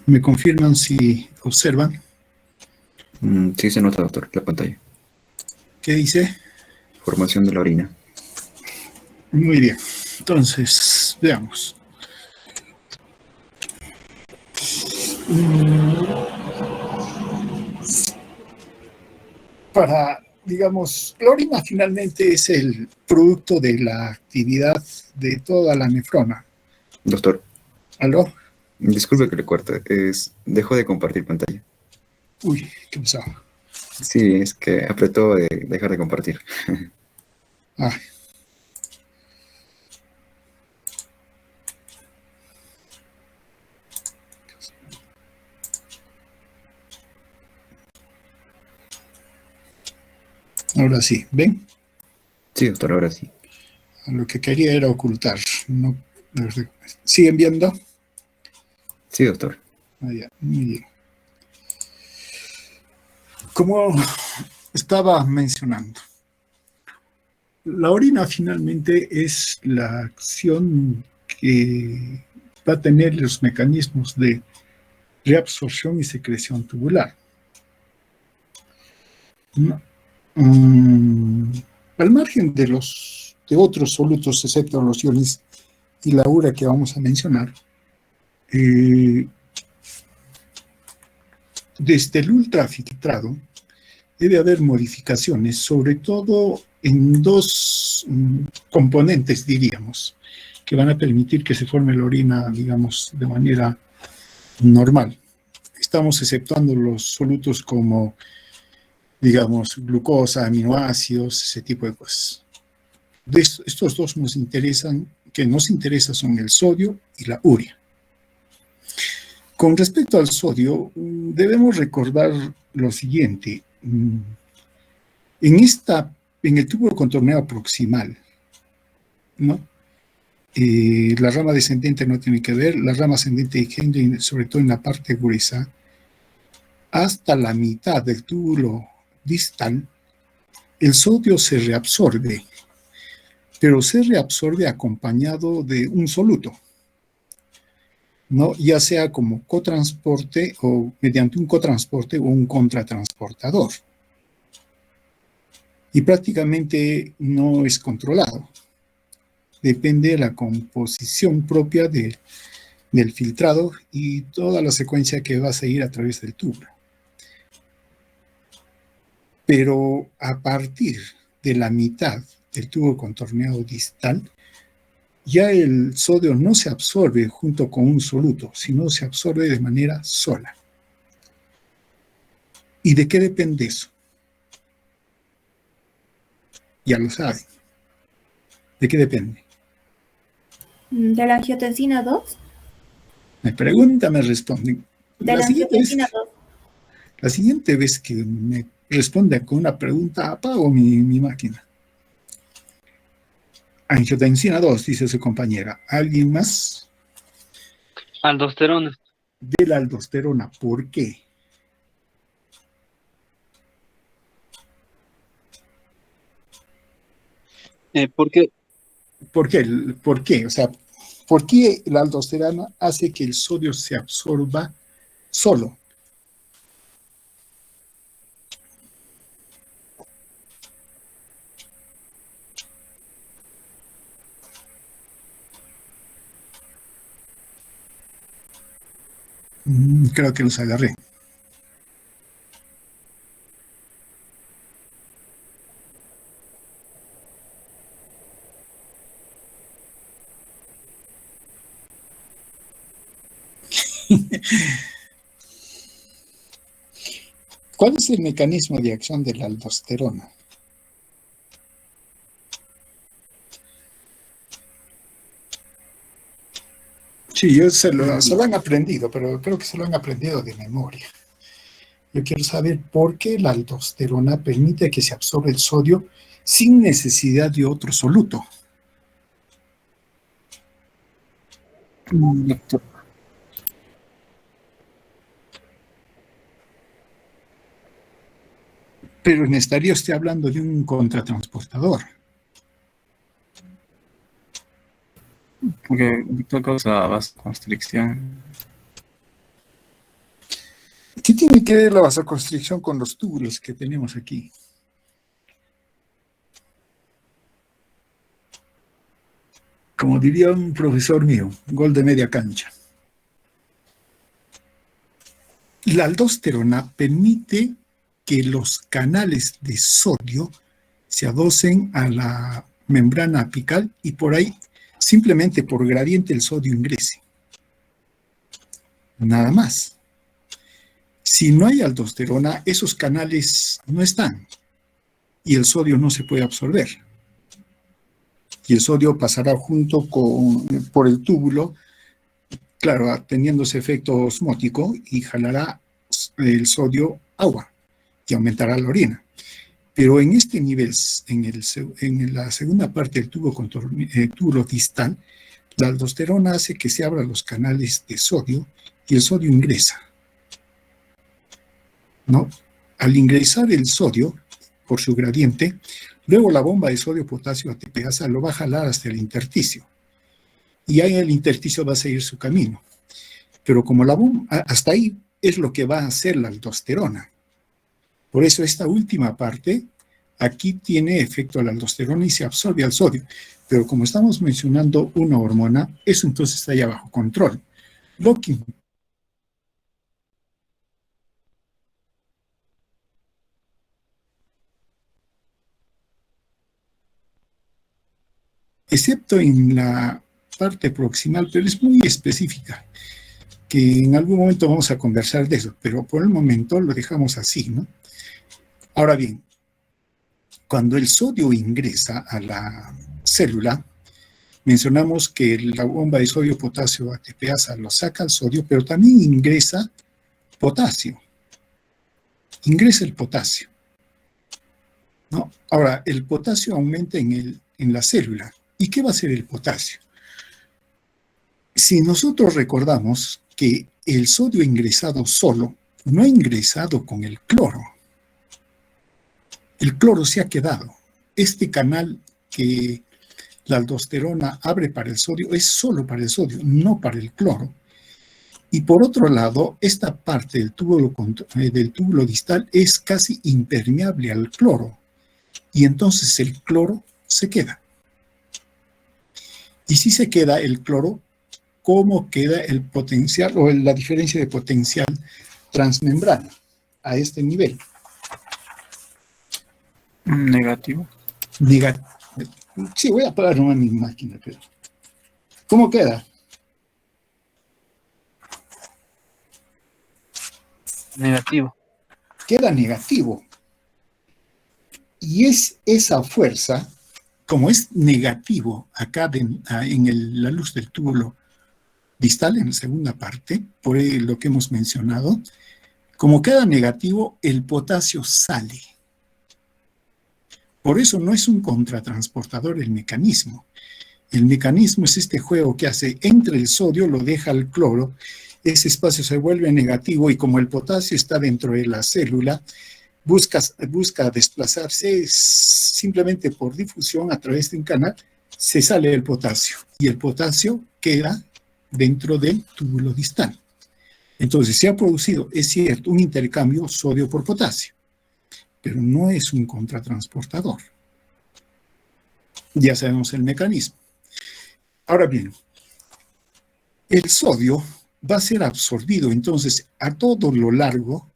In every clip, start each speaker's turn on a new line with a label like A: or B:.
A: ¿Me confirman si observan?
B: Sí se nota, doctor, la pantalla.
A: ¿Qué dice?
B: Formación de la orina.
A: Muy bien. Entonces, veamos. Digamos, la orina finalmente es el producto de la actividad de toda la nefrona.
B: Doctor,
A: ¿Aló?
B: disculpe que le corte. Dejo de compartir pantalla.
A: Uy, ¿qué pasó?
B: Sí, es que apretó de dejar de compartir.
A: Ah, ahora sí, ¿ven?
B: Sí, doctor, ahora sí.
A: Lo que quería era ocultar. No, ¿siguen viendo?
B: Sí, doctor.
A: Ah, ya, muy bien. Como estaba mencionando, la orina finalmente es la acción que va a tener los mecanismos de reabsorción y secreción tubular. ¿No? Al margen de otros solutos, excepto los iones y la urea que vamos a mencionar, eh, desde el ultrafiltrado debe haber modificaciones, sobre todo en dos componentes, diríamos, que van a permitir que se forme la orina, digamos, de manera normal. Estamos exceptuando los solutos como, digamos, glucosa, aminoácidos, ese tipo de cosas. Estos dos que nos interesan son el sodio y la urea. Con respecto al sodio, debemos recordar lo siguiente. En el tubo contorneado proximal, ¿no? La rama descendente no tiene que ver, la rama ascendente y sobre todo en la parte gruesa, hasta la mitad del túbulo distal, el sodio se reabsorbe, pero se reabsorbe acompañado de un soluto, ¿no? Ya sea como cotransporte o mediante un cotransporte o un contratransportador. Y prácticamente no es controlado. Depende de la composición propia del filtrado y toda la secuencia que va a seguir a través del tubo. Pero a partir de la mitad del tubo contorneado distal, ya el sodio no se absorbe junto con un soluto, sino se absorbe de manera sola. ¿Y de qué depende eso? Ya lo saben. ¿De qué depende?
C: ¿De la angiotensina 2?
A: Me pregunta, me responden.
C: De la angiotensina 2.
A: La siguiente vez que me responda con una pregunta, apago mi máquina. Angiotensina 2, dice su compañera. ¿Alguien más?
D: Aldosterona.
A: De la aldosterona. ¿Por qué?
D: ¿Por qué?
A: ¿Por qué? ¿Por qué? O sea, ¿por qué la aldosterona hace que el sodio se absorba solo? Creo que los agarré. ¿Cuál es el mecanismo de acción de la aldosterona? Sí, se lo han aprendido, pero creo que se lo han aprendido de memoria. Yo quiero saber por qué la aldosterona permite que se absorba el sodio sin necesidad de otro soluto.
B: Doctor,
A: Pero estaría usted hablando de un contratransportador.
B: porque, doctor, causa vasoconstricción.
A: ¿Qué tiene que ver la vasoconstricción con los túbulos que tenemos aquí? Como diría un profesor mío, gol de media cancha. La aldosterona permite que los canales de sodio se adosen a la membrana apical y por ahí, simplemente por gradiente, el sodio ingrese. Nada más. Si no hay aldosterona, esos canales no están y el sodio no se puede absorber. Y el sodio pasará por el túbulo, claro, teniendo ese efecto osmótico y jalará el sodio agua y aumentará la orina. Pero en este nivel, en la segunda parte del túbulo distal, la aldosterona hace que se abran los canales de sodio y el sodio ingresa, ¿no? Al ingresar el sodio por su gradiente, luego la bomba de sodio-potasio ATPasa lo va a jalar hasta el intersticio. Y ahí el intersticio va a seguir su camino. Pero como la bomba, hasta ahí es lo que va a hacer la aldosterona. Por eso esta última parte, aquí tiene efecto la aldosterona y se absorbe al sodio. Pero como estamos mencionando una hormona, eso entonces está ya bajo control. Lo que excepto en la parte proximal, pero es muy específica, que en algún momento vamos a conversar de eso, pero por el momento lo dejamos así, ¿no? Ahora bien, cuando el sodio ingresa a la célula, mencionamos que la bomba de sodio-potasio ATPasa lo saca el sodio, pero también ingresa potasio. Ingresa el potasio, ¿no? Ahora, el potasio aumenta en la célula. ¿Y qué va a hacer el potasio? Si nosotros recordamos que el sodio ingresado solo no ha ingresado con el cloro. El cloro se ha quedado. Este canal que la aldosterona abre para el sodio es solo para el sodio, no para el cloro. Y por otro lado, esta parte del túbulo distal es casi impermeable al cloro. Y entonces el cloro se queda. Y si se queda el cloro, ¿cómo queda el potencial o la diferencia de potencial transmembrana a este nivel?
D: Negativo.
A: Sí, voy a apagar nomás mi máquina, pero ¿cómo queda?
D: Negativo.
A: Queda negativo. Y es esa fuerza, como es negativo acá en la luz del túbulo distal, en la segunda parte, por lo que hemos mencionado, como queda negativo, el potasio sale. Por eso no es un contratransportador el mecanismo. El mecanismo es este juego que hace entre el sodio, lo deja al cloro, ese espacio se vuelve negativo y como el potasio está dentro de la célula, busca desplazarse simplemente por difusión a través de un canal, se sale el potasio y el potasio queda dentro del túbulo distal. Entonces se ha producido, es cierto, un intercambio sodio por potasio, pero no es un contratransportador. Ya sabemos el mecanismo. Ahora bien, el sodio va a ser absorbido entonces a todo lo largo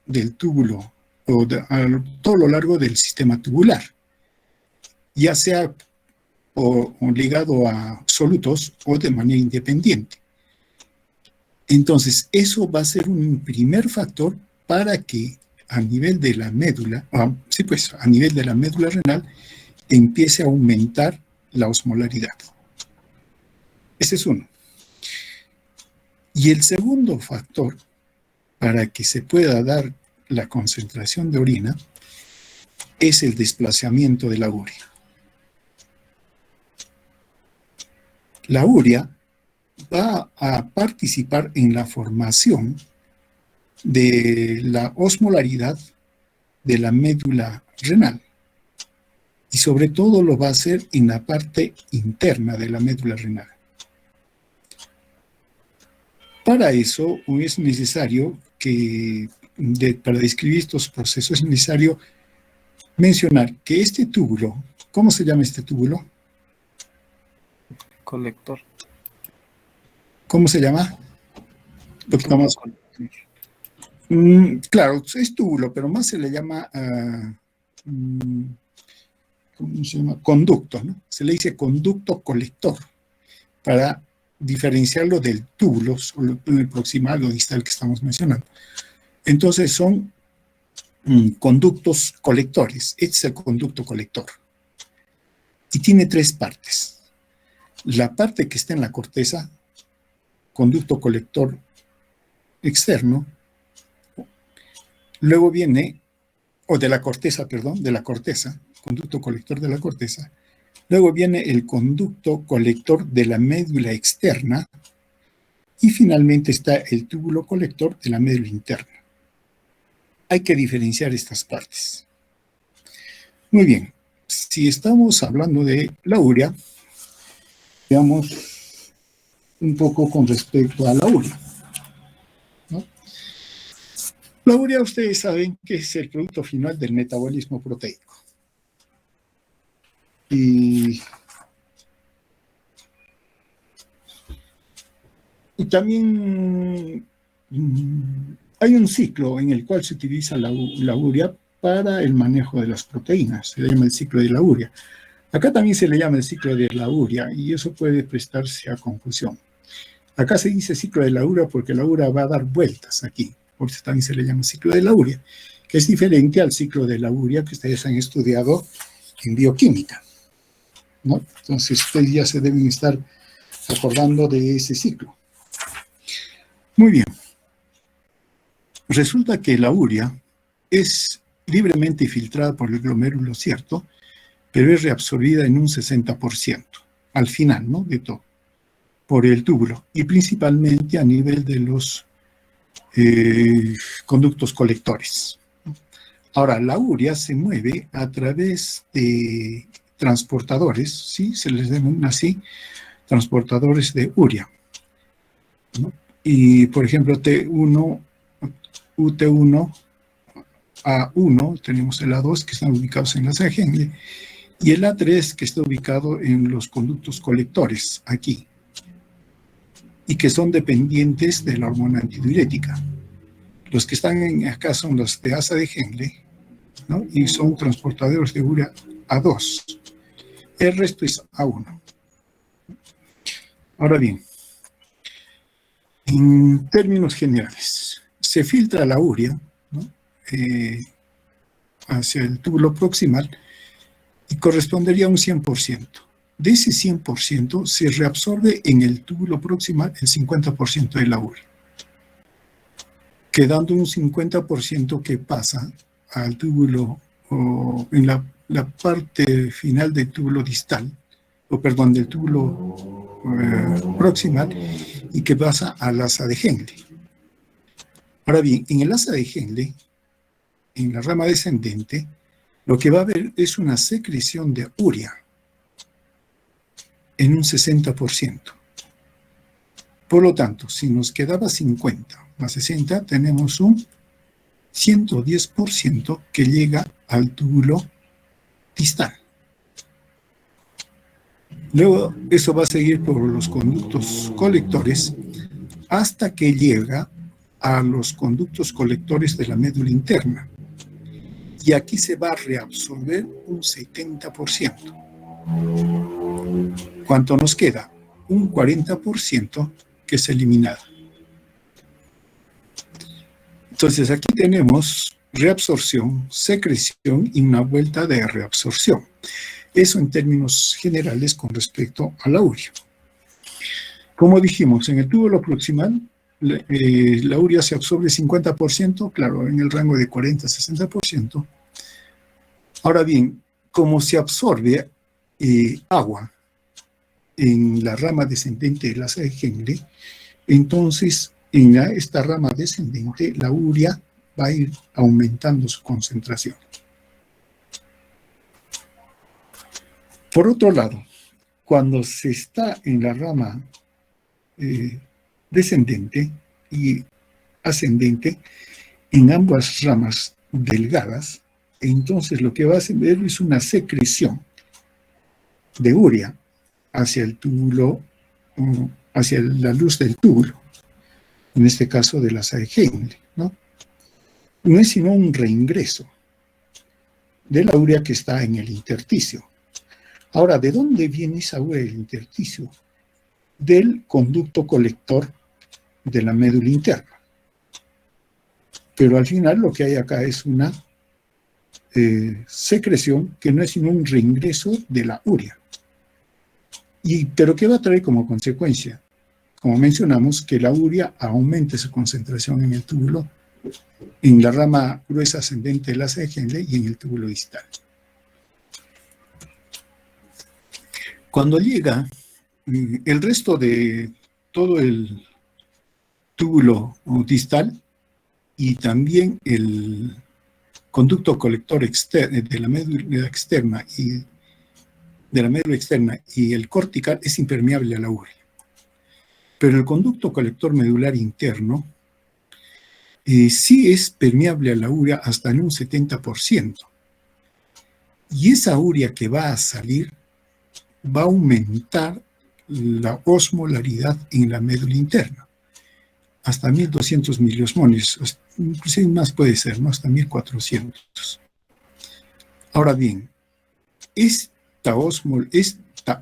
A: del túbulo o a todo lo largo del sistema tubular, ya sea o ligado a solutos o de manera independiente. Entonces, eso va a ser un primer factor para que a nivel de la médula, a nivel de la médula renal, empiece a aumentar la osmolaridad. Ese es uno. Y el segundo factor para que se pueda dar la concentración de orina es el desplazamiento de la urea. La urea va a participar en la formación de la osmolaridad de la médula renal y sobre todo lo va a hacer en la parte interna de la médula renal. Para eso es necesario que para describir estos procesos es necesario mencionar que este túbulo, ¿cómo se llama este túbulo?
D: Colector.
A: ¿Cómo se llama? Un poquito más.
D: Colector.
A: Claro, es túbulo, pero más se le llama, ¿cómo se llama? Conducto, ¿no? Se le dice conducto colector para diferenciarlo del túbulo, el proximal o distal que estamos mencionando. Entonces son conductos colectores. Este es el conducto colector. Y tiene tres partes. La parte que está en la corteza, conducto colector externo. Luego viene, o de la corteza, perdón, de la corteza, conducto colector de la corteza. Luego viene el conducto colector de la médula externa. Y finalmente está el túbulo colector de la médula interna. Hay que diferenciar estas partes. Muy bien. Si estamos hablando de la urea, veamos un poco con respecto a la urea, ¿no? La urea, ustedes saben que es el producto final del metabolismo proteico. Y también hay un ciclo en el cual se utiliza la urea para el manejo de las proteínas. Se le llama el ciclo de la urea. Acá también se le llama el ciclo de la urea y eso puede prestarse a confusión. Acá se dice ciclo de la urea porque la urea va a dar vueltas aquí. Por eso también se le llama ciclo de la urea, que es diferente al ciclo de la urea que ustedes han estudiado en bioquímica, ¿no? Entonces ustedes ya se deben estar acordando de ese ciclo. Muy bien. Resulta que la urea es libremente filtrada por el glomérulo, ¿cierto? Pero es reabsorbida en un 60%, al final, ¿no? De todo, por el túbulo, y principalmente a nivel de los conductos colectores. Ahora, la urea se mueve a través de transportadores, ¿sí? Se les denomina así, transportadores de urea, ¿no? Y, por ejemplo, T1, UT1, A1, tenemos el A2 que están ubicados en la Henle, y el A3 que está ubicado en los conductos colectores, aquí, y que son dependientes de la hormona antidiurética. Los que están acá son los de asa de Henle, ¿no? Y son transportadores de urea A2. El resto es A1. Ahora bien, en términos generales, se filtra la urea, ¿no? Hacia el túbulo proximal y correspondería a un 100%. De ese 100% se reabsorbe en el túbulo proximal el 50% de la urea, quedando un 50% que pasa al túbulo, o en la parte final del túbulo distal, o perdón, del túbulo proximal, y que pasa al asa de Henle. Ahora bien, en el asa de Henle, en la rama descendente, lo que va a haber es una secreción de urea en un 60%. Por lo tanto, si nos quedaba 50 más 60, tenemos un 110% que llega al túbulo distal. Luego, eso va a seguir por los conductos colectores hasta que llega a los conductos colectores de la médula interna. Y aquí se va a reabsorber un 70%. ¿Cuánto nos queda? Un 40% que es eliminado. Entonces aquí tenemos reabsorción, secreción y una vuelta de reabsorción. Eso en términos generales con respecto a la urea. Como dijimos, en el túbulo proximal, la urea se absorbe 50%, claro, en el rango de 40 a 60%. Ahora bien, como se absorbe agua en la rama descendente de la asa de Henle, entonces en esta rama descendente la urea va a ir aumentando su concentración. Por otro lado, cuando se está en la rama descendente y ascendente, en ambas ramas delgadas, entonces lo que va a hacer es una secreción de urea hacia el túbulo, hacia la luz del túbulo, en este caso de la asa de Henle, ¿no? No es sino un reingreso de la urea que está en el intersticio. Ahora, ¿de dónde viene esa urea del intersticio? Del conducto colector de la médula interna. Pero al final lo que hay acá es una secreción que no es sino un reingreso de la urea. ¿Pero qué va a traer como consecuencia? Como mencionamos, que la urea aumente su concentración en el túbulo, en la rama gruesa ascendente del asa de Henle y en el túbulo distal. Cuando llega el resto de todo el túbulo distal y también el conducto colector de la médula externa y el cortical es impermeable a la urea. Pero el conducto colector medular interno sí es permeable a la urea hasta en un 70%. Y esa urea que va a salir va a aumentar la osmolaridad en la médula interna, hasta 1200 miliosmoles, inclusive más puede ser, ¿no? Hasta 1400. Ahora bien, esta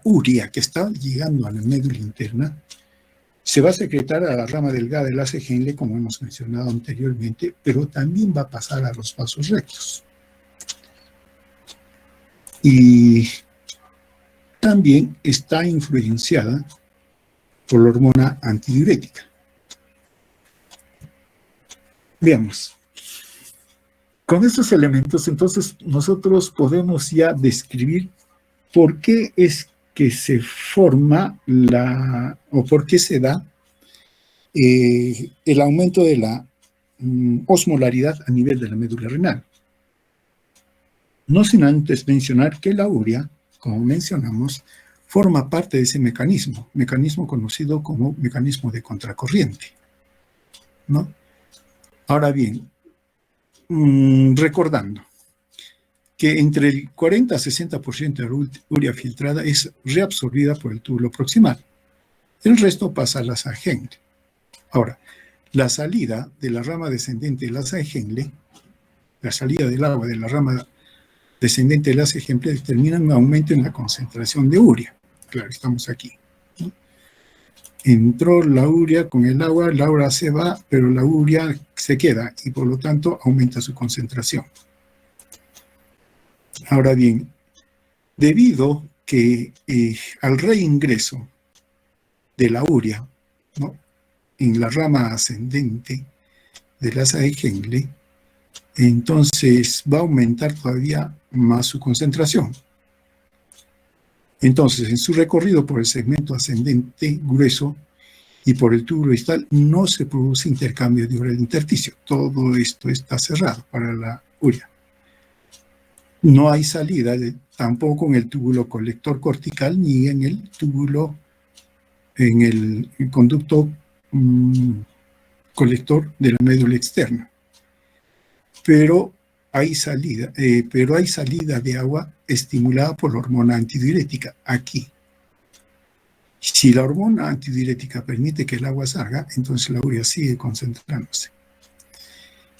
A: urea que está llegando a la médula interna se va a secretar a la rama delgada del asa de Henle, como hemos mencionado anteriormente, pero también va a pasar a los vasos rectos. Y también está influenciada por la hormona antidiurética. Veamos. Con estos elementos, entonces, nosotros podemos ya describir por qué es que se forma o por qué se da el aumento de la osmolaridad a nivel de la médula renal. No sin antes mencionar que la urea, como mencionamos, forma parte de ese mecanismo conocido como mecanismo de contracorriente, ¿no? Ahora bien, recordando que entre el 40 a 60% de la urea filtrada es reabsorbida por el túbulo proximal. El resto pasa a la asa de Henle. Ahora, la salida de la rama descendente del asa de Henle, la salida del agua de la rama descendente del asa de Henle determina un aumento en la concentración de urea. Claro, estamos aquí, ¿no? Entró la urea con el agua, la urea se va, pero la urea se queda y por lo tanto aumenta su concentración. Ahora bien, debido que al reingreso de la urea, ¿no?, en la rama ascendente del asa de Henle, entonces va a aumentar todavía más su concentración. Entonces, en su recorrido por el segmento ascendente grueso y por el túbulo distal, no se produce intercambio de urea del intersticio. Todo esto está cerrado para la urea. No hay salida tampoco en el túbulo colector cortical ni en el túbulo, en el conducto colector de la médula externa. Pero hay salida de agua estimulada por la hormona antidiurética aquí. Si la hormona antidiurética permite que el agua salga, entonces la urea sigue concentrándose.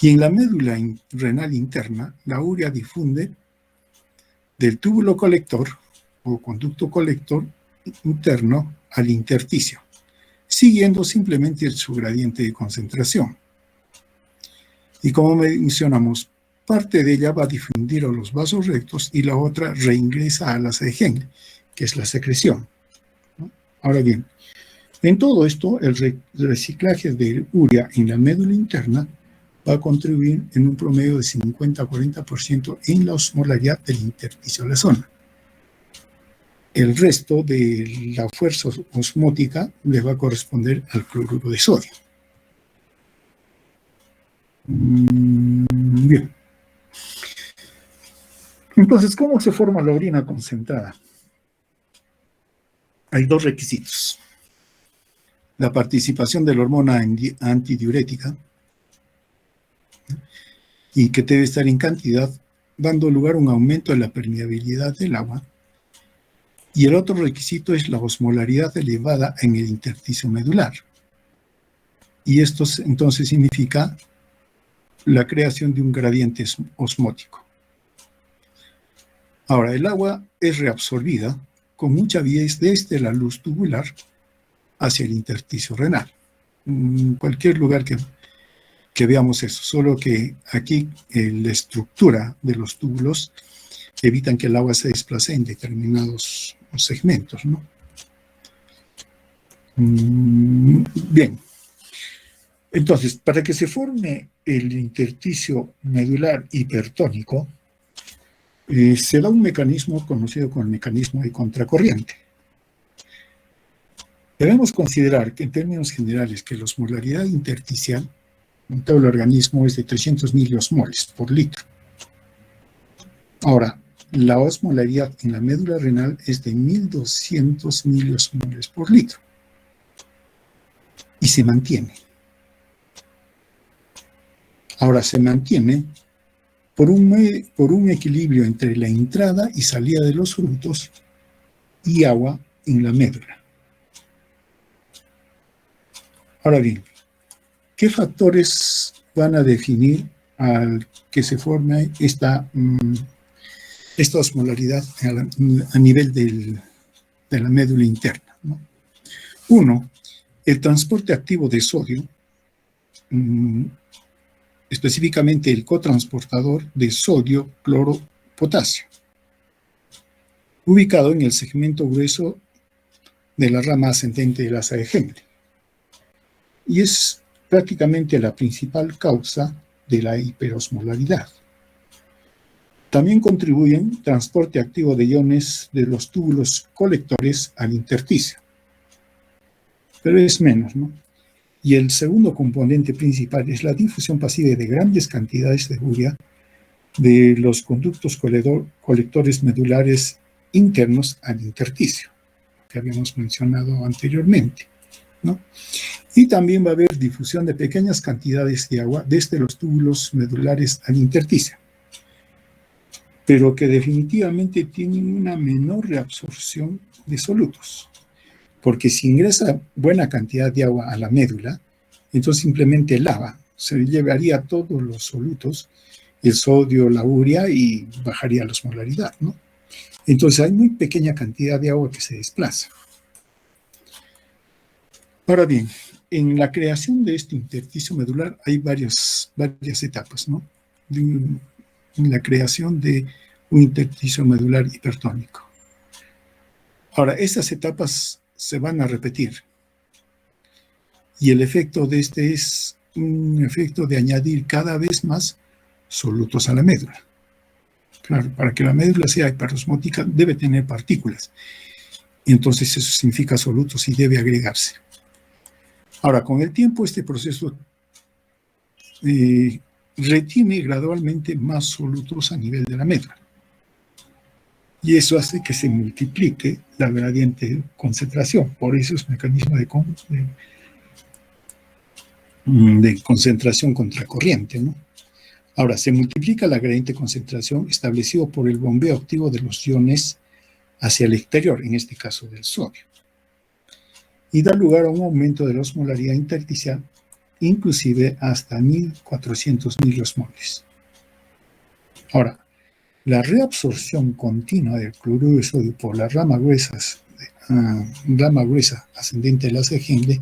A: Y en la médula renal interna, la urea difunde del túbulo colector o conducto colector interno al intersticio, siguiendo simplemente su gradiente de concentración. Y como mencionamos, parte de ella va a difundir a los vasos rectos y la otra reingresa a la asa de Henle, que es la secreción, ¿no? Ahora bien, en todo esto, el reciclaje de urea en la médula interna va a contribuir en un promedio de 50 a 40% en la osmolaridad del intersticio de la zona. El resto de la fuerza osmótica le va a corresponder al cloruro de sodio. Bien. Entonces, ¿cómo se forma la orina concentrada? Hay dos requisitos: la participación de la hormona antidiurética y que debe estar en cantidad, dando lugar a un aumento de la permeabilidad del agua. Y el otro requisito es la osmolaridad elevada en el intersticio medular. Y esto entonces significa la creación de un gradiente osmótico. Ahora, el agua es reabsorbida con mucha avidez desde la luz tubular hacia el intersticio renal. En cualquier lugar que veamos eso, solo que aquí la estructura de los túbulos evitan que el agua se desplace en determinados segmentos, ¿no? Bien. Entonces, para que se forme el intersticio medular hipertónico, se da un mecanismo conocido como el mecanismo de contracorriente. Debemos considerar que en términos generales que la osmolaridad intersticial en todo el organismo es de 300 miliosmoles por litro. Ahora, la osmolaridad en la médula renal es de 1200 miliosmoles por litro. Y se mantiene. Ahora se mantiene por un equilibrio entre la entrada y salida de los frutos y agua en la médula. Ahora bien, ¿qué factores van a definir al que se forme esta osmolaridad a nivel de la médula interna, ¿no? Uno, el transporte activo de sodio, específicamente el cotransportador de sodio, cloro, potasio, ubicado en el segmento grueso de la rama ascendente del asa de Henle. Y es prácticamente la principal causa de la hiperosmolaridad. También contribuyen transporte activo de iones de los túbulos colectores al intersticio. Pero es menos, ¿no? Y el segundo componente principal es la difusión pasiva de grandes cantidades de urea de los conductos colectores medulares internos al intersticio, que habíamos mencionado anteriormente, ¿no? Y también va a haber difusión de pequeñas cantidades de agua desde los túbulos medulares al intersticio, pero que definitivamente tienen una menor reabsorción de solutos, porque si ingresa buena cantidad de agua a la médula, entonces simplemente lava, se llevaría todos los solutos, el sodio, la urea, y bajaría la osmolaridad, ¿no? Entonces hay muy pequeña cantidad de agua que se desplaza. Ahora bien, en la creación de este intersticio medular hay varias etapas, ¿no? En la creación de un intersticio medular hipertónico. Ahora, estas etapas se van a repetir. Y el efecto de este es un efecto de añadir cada vez más solutos a la médula. Claro, para que la médula sea hiperosmótica debe tener partículas. Entonces eso significa solutos y debe agregarse. Ahora, con el tiempo este proceso retiene gradualmente más solutos a nivel de la médula. Y eso hace que se multiplique la gradiente concentración. Por eso es mecanismo de concentración contracorriente, ¿no? Ahora, se multiplica la gradiente concentración establecido por el bombeo activo de los iones hacia el exterior, en este caso del sodio, y da lugar a un aumento de la osmolaridad intersticial, inclusive hasta 1400 miliosmoles. Ahora, la reabsorción continua del cloruro de sodio por la rama gruesa ascendente del asa de Henle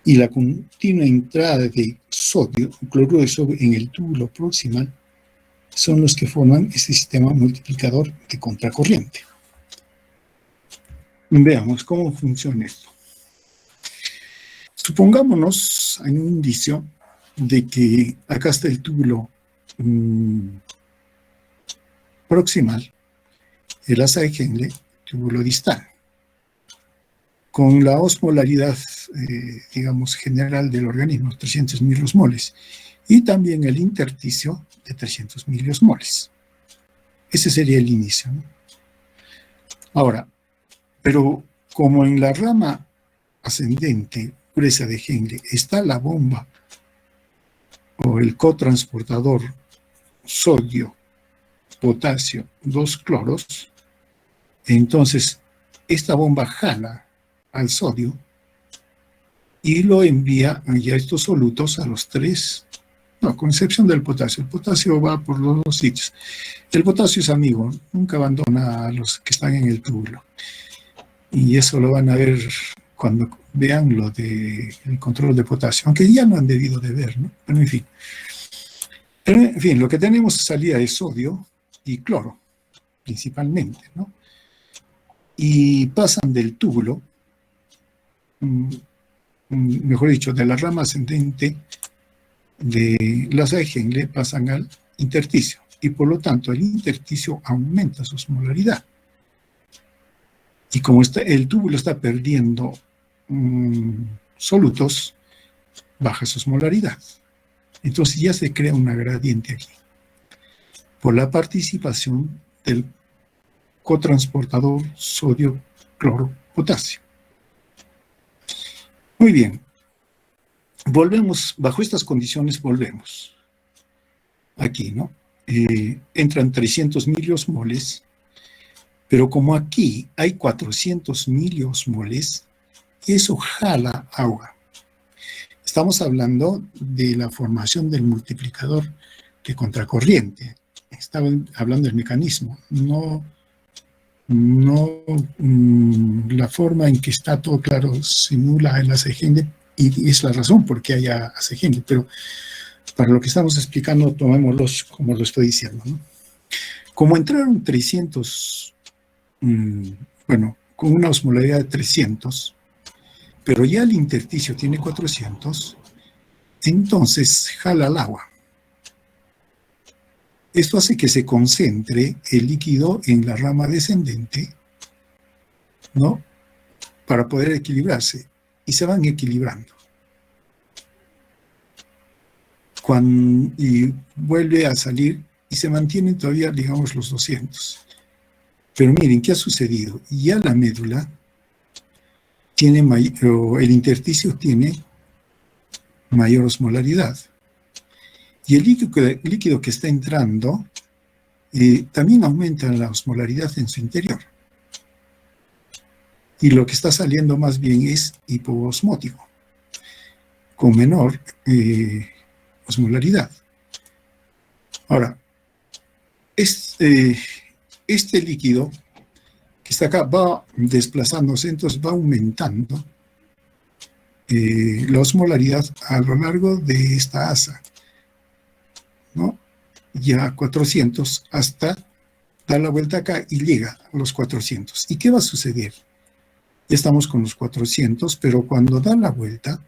A: y la continua entrada de sodio, cloruro de sodio en el túbulo proximal, son los que forman este sistema multiplicador de contracorriente. Veamos cómo funciona esto. Supongámonos, hay un indicio de que acá está el túbulo proximal, el asa de Henle, túbulo distal, con la osmolaridad, digamos, general del organismo, 300 miliosmoles, y también el intersticio de 300 miliosmoles. Ese sería el inicio, ¿no? Ahora, pero como en la rama ascendente gruesa de Henle está la bomba o el cotransportador sodio, potasio, 2 cloros, entonces esta bomba jala al sodio y lo envía ya estos solutos a los 3, no, con excepción del potasio. El potasio va por los 2 sitios. El potasio es amigo, nunca abandona a los que están en el túbulo. Y eso lo van a ver cuando vean lo del control de potasio, aunque ya no han debido de ver, ¿no? Pero en fin, lo que tenemos salida de sodio y cloro, principalmente, ¿no? Y pasan del túbulo, mejor dicho, de la rama ascendente de la Henle pasan al intersticio, y por lo tanto el intersticio aumenta su osmolaridad. Y como el túbulo está perdiendo solutos, baja su osmolaridad. Entonces ya se crea una gradiente aquí, por la participación del cotransportador sodio-cloro-potasio. Muy bien. Volvemos, bajo estas condiciones volvemos. Aquí, ¿no? Entran 300 miliosmoles, pero como aquí hay 400 miliosmoles, eso jala agua. Estamos hablando de la formación del multiplicador de contracorriente. Estaba hablando del mecanismo, no la forma en que está todo claro, simula el ACGN, y es la razón por qué haya ACGN, pero para lo que estamos explicando, tomémoslos como lo estoy diciendo, ¿no? Como entraron 300, bueno, con una osmolaridad de 300, pero ya el intersticio tiene 400, entonces jala el agua. Esto hace que se concentre el líquido en la rama descendente, ¿no? Para poder equilibrarse, y se van equilibrando. Y vuelve a salir y se mantienen todavía, digamos, los 200. Pero miren, ¿qué ha sucedido? Ya la médula tiene el intersticio tiene mayor osmolaridad. Y el líquido que está entrando también aumenta la osmolaridad en su interior. Y lo que está saliendo más bien es hipoosmótico, con menor osmolaridad. Ahora, este líquido que está acá va desplazándose, entonces va aumentando la osmolaridad a lo largo de esta asa, ¿no? Ya 400 hasta dar la vuelta acá y llega a los 400. ¿Y qué va a suceder? Ya estamos con los 400, pero cuando da la vuelta,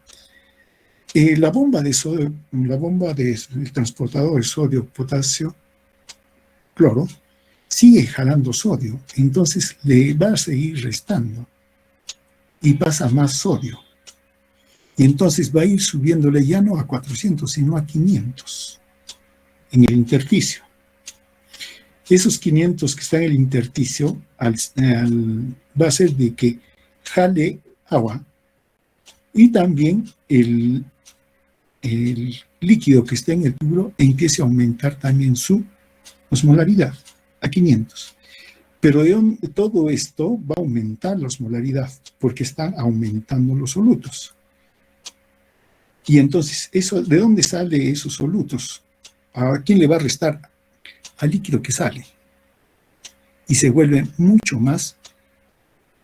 A: la bomba del transportador de sodio, potasio, cloro, sigue jalando sodio, entonces le va a seguir restando y pasa más sodio. Y entonces va a ir subiéndole ya no a 400, sino a 500 en el intersticio. Esos 500 que están en el intersticio va a hacer de que jale agua y también el líquido que está en el tubo empiece a aumentar también su osmolaridad a 500. Pero todo esto va a aumentar la osmolaridad porque están aumentando los solutos. Y entonces, ¿de dónde salen esos solutos? ¿A quién le va a restar? Al líquido que sale. Y se vuelve mucho más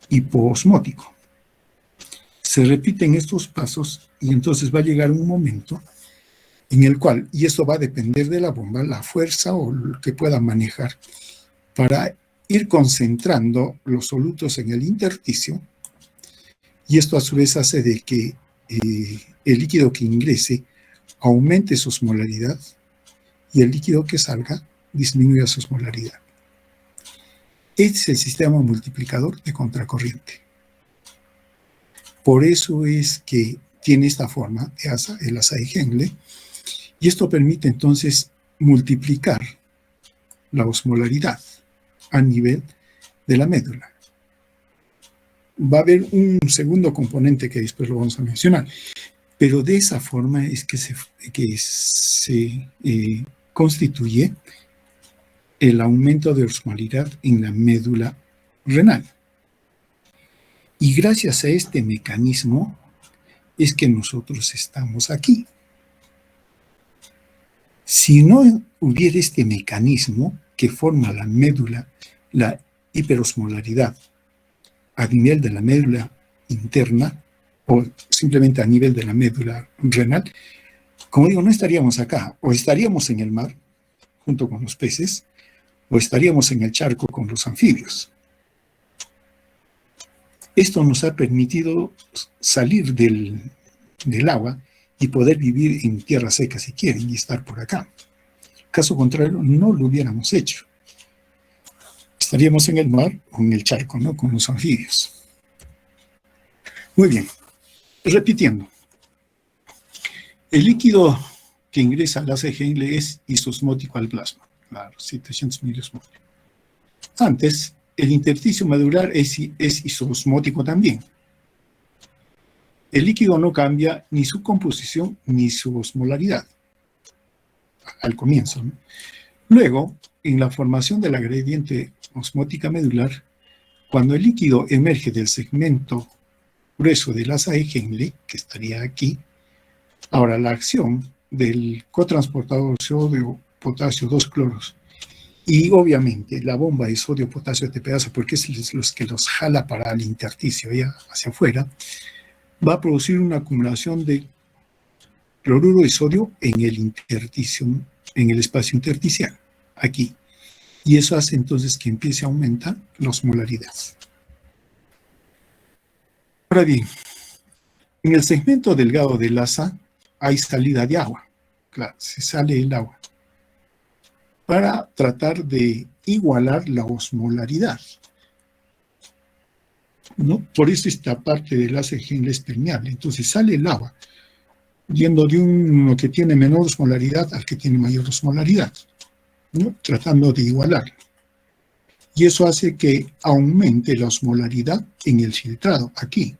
A: hipoosmótico. Se repiten estos pasos y entonces va a llegar un momento en el cual, y esto va a depender de la bomba, la fuerza o lo que pueda manejar para ir concentrando los solutos en el intersticio, y esto a su vez hace de que el líquido que ingrese aumente su osmolaridad y el líquido que salga disminuya su osmolaridad. Este es el sistema multiplicador de contracorriente. Por eso es que tiene esta forma, el asa de Henle, y esto permite entonces multiplicar la osmolaridad a nivel de la médula. Va a haber un segundo componente que después lo vamos a mencionar, pero de esa forma es que se constituye el aumento de osmolaridad en la médula renal. Y gracias a este mecanismo es que nosotros estamos aquí. Si no hubiera este mecanismo que forma la médula, la hiperosmolaridad a nivel de la médula interna o simplemente a nivel de la médula renal, como digo, no estaríamos acá, o estaríamos en el mar junto con los peces, o estaríamos en el charco con los anfibios. Esto nos ha permitido salir del agua y poder vivir en tierra seca si quieren y estar por acá. Caso contrario, no lo hubiéramos hecho. Estaríamos en el mar o en el charco, ¿no? Con los anfibios. Muy bien. Repitiendo. El líquido que ingresa al ACG es isosmótico al plasma. Claro, 700 miliosmoles. Antes, el intersticio medular es isosmótico también. El líquido no cambia ni su composición ni su osmolaridad al comienzo, ¿no? Luego, en la formación de la gradiente osmótica medular, cuando el líquido emerge del segmento grueso del asa de Henle, que estaría aquí, ahora la acción del cotransportador sodio-potasio 2 cloros y obviamente la bomba de sodio-potasio TPasa, porque es los que los jala para el intersticio, ya hacia afuera, va a producir una acumulación de cloruro de sodio en el intersticio, en el espacio intersticial, aquí. Y eso hace entonces que empiece a aumentar la osmolaridad. Ahora bien, en el segmento delgado del asa hay salida de agua. Claro, se sale el agua para tratar de igualar la osmolaridad, ¿no? Por eso esta parte del ACG es permeable. Entonces sale el agua, yendo de uno que tiene menor osmolaridad al que tiene mayor osmolaridad, ¿no? Tratando de igualar. Y eso hace que aumente la osmolaridad en el filtrado, aquí.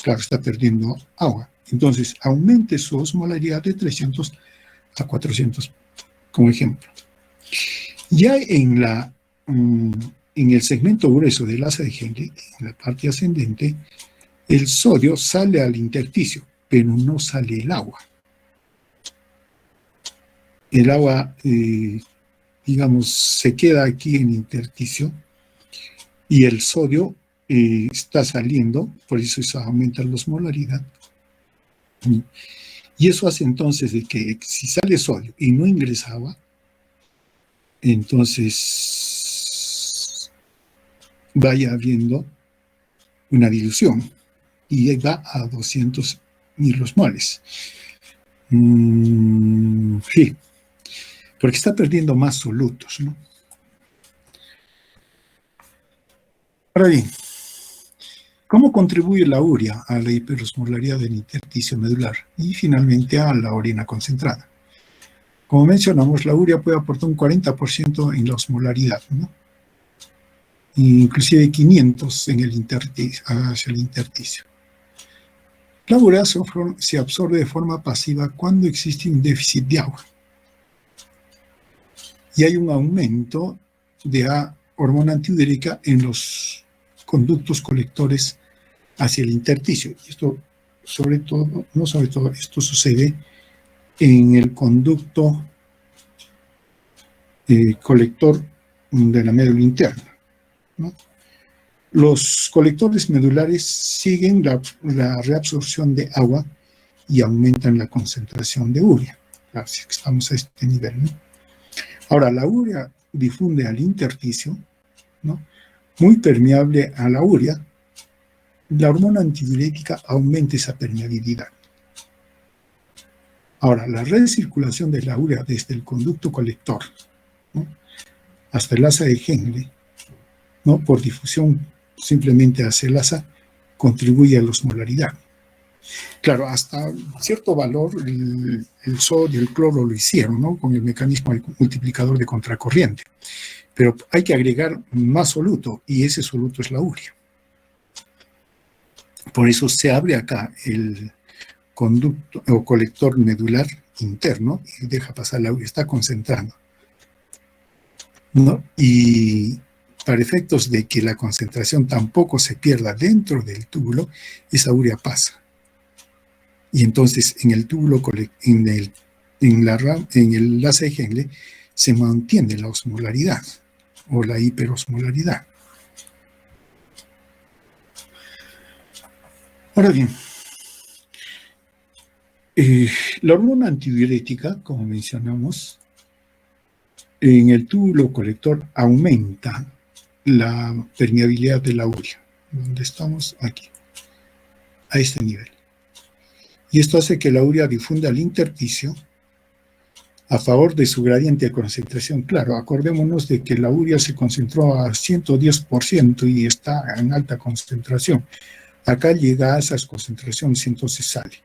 A: Claro, está perdiendo agua. Entonces, aumente su osmolaridad de 300 a 400, como ejemplo. Ya en el segmento grueso del asa de Henle, en la parte ascendente, el sodio sale al intersticio, pero no sale el agua. El agua, digamos, se queda aquí en el intersticio y el sodio está saliendo, por eso se aumenta la osmolaridad. Y eso hace entonces de que si sale sodio y no ingresa agua, entonces vaya habiendo una dilución y va a 200 milosmoles. Sí, porque está perdiendo más solutos, ¿no? Ahora bien, ¿cómo contribuye la urea a la hiperosmolaridad del intersticio medular y finalmente a la orina concentrada? Como mencionamos, la urea puede aportar un 40% en la osmolaridad, ¿no? Inclusive 500 en el intersticio, hacia el intersticio. La urea se absorbe de forma pasiva cuando existe un déficit de agua y hay un aumento de la hormona antidiurética en los conductos colectores hacia el intersticio. Esto esto sucede en el conducto colector de la médula interna, ¿no? Los colectores medulares siguen la reabsorción de agua y aumentan la concentración de urea. Así que estamos a este nivel, ¿no? Ahora, la urea difunde al intersticio, ¿no? Muy permeable a la urea. La hormona antidiurética aumenta esa permeabilidad. Ahora, la recirculación de la urea desde el conducto colector, ¿no?, hasta el asa de Henle, ¿no?, por difusión simplemente hacia el asa, contribuye a la osmolaridad. Claro, hasta cierto valor el sodio y el cloro lo hicieron, ¿no?, con el mecanismo del multiplicador de contracorriente. Pero hay que agregar más soluto, y ese soluto es la urea. Por eso se abre acá el conducto o colector medular interno y deja pasar la urea, está concentrando, ¿no? Y para efectos de que la concentración tampoco se pierda dentro del túbulo, esa urea pasa. Y entonces en el túbulo, en el enlace de Henle, se mantiene la osmolaridad o la hiperosmolaridad. Ahora bien, la hormona antidiurética, como mencionamos, en el túbulo colector aumenta la permeabilidad de la urea, donde estamos aquí, a este nivel. Y esto hace que la urea difunda al intersticio a favor de su gradiente de concentración. Claro, acordémonos de que la urea se concentró a 110% y está en alta concentración. Acá llega a esas concentraciones y entonces sale.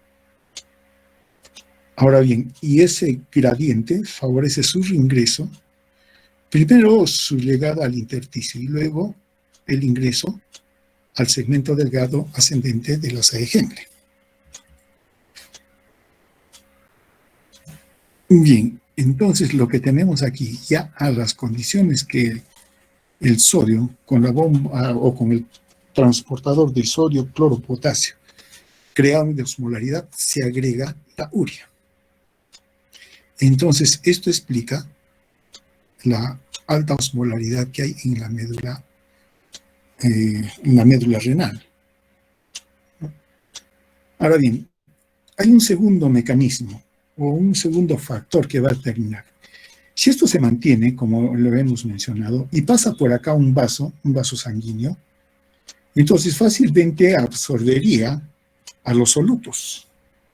A: Ahora bien, y ese gradiente favorece su reingreso, primero su llegada al intersticio y luego el ingreso al segmento delgado ascendente de la de Henle. Bien, entonces lo que tenemos aquí, ya a las condiciones que el sodio con la bomba o con el transportador de sodio, cloro, potasio, crea una osmolaridad, se agrega la urea. Entonces, esto explica la alta osmolaridad que hay en la médula renal. Ahora bien, hay un segundo mecanismo o un segundo factor que va a determinar. Si esto se mantiene, como lo hemos mencionado, y pasa por acá un vaso sanguíneo, entonces fácilmente absorbería a los solutos,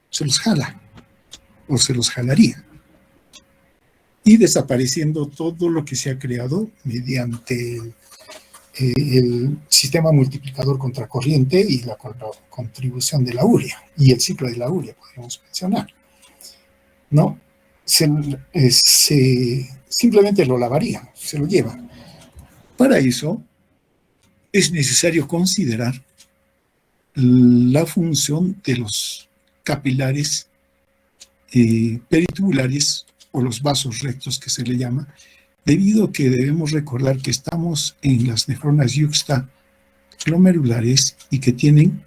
A: se los jala o se los jalaría, y desapareciendo todo lo que se ha creado mediante el sistema multiplicador contracorriente y la contribución de la urea y el ciclo de la urea, podríamos mencionar, ¿no? Simplemente lo lavaría, se lo lleva. Para eso es necesario considerar la función de los capilares peritubulares o los vasos rectos que se le llama, debido a que debemos recordar que estamos en las nefronas yuxtaglomerulares y que tienen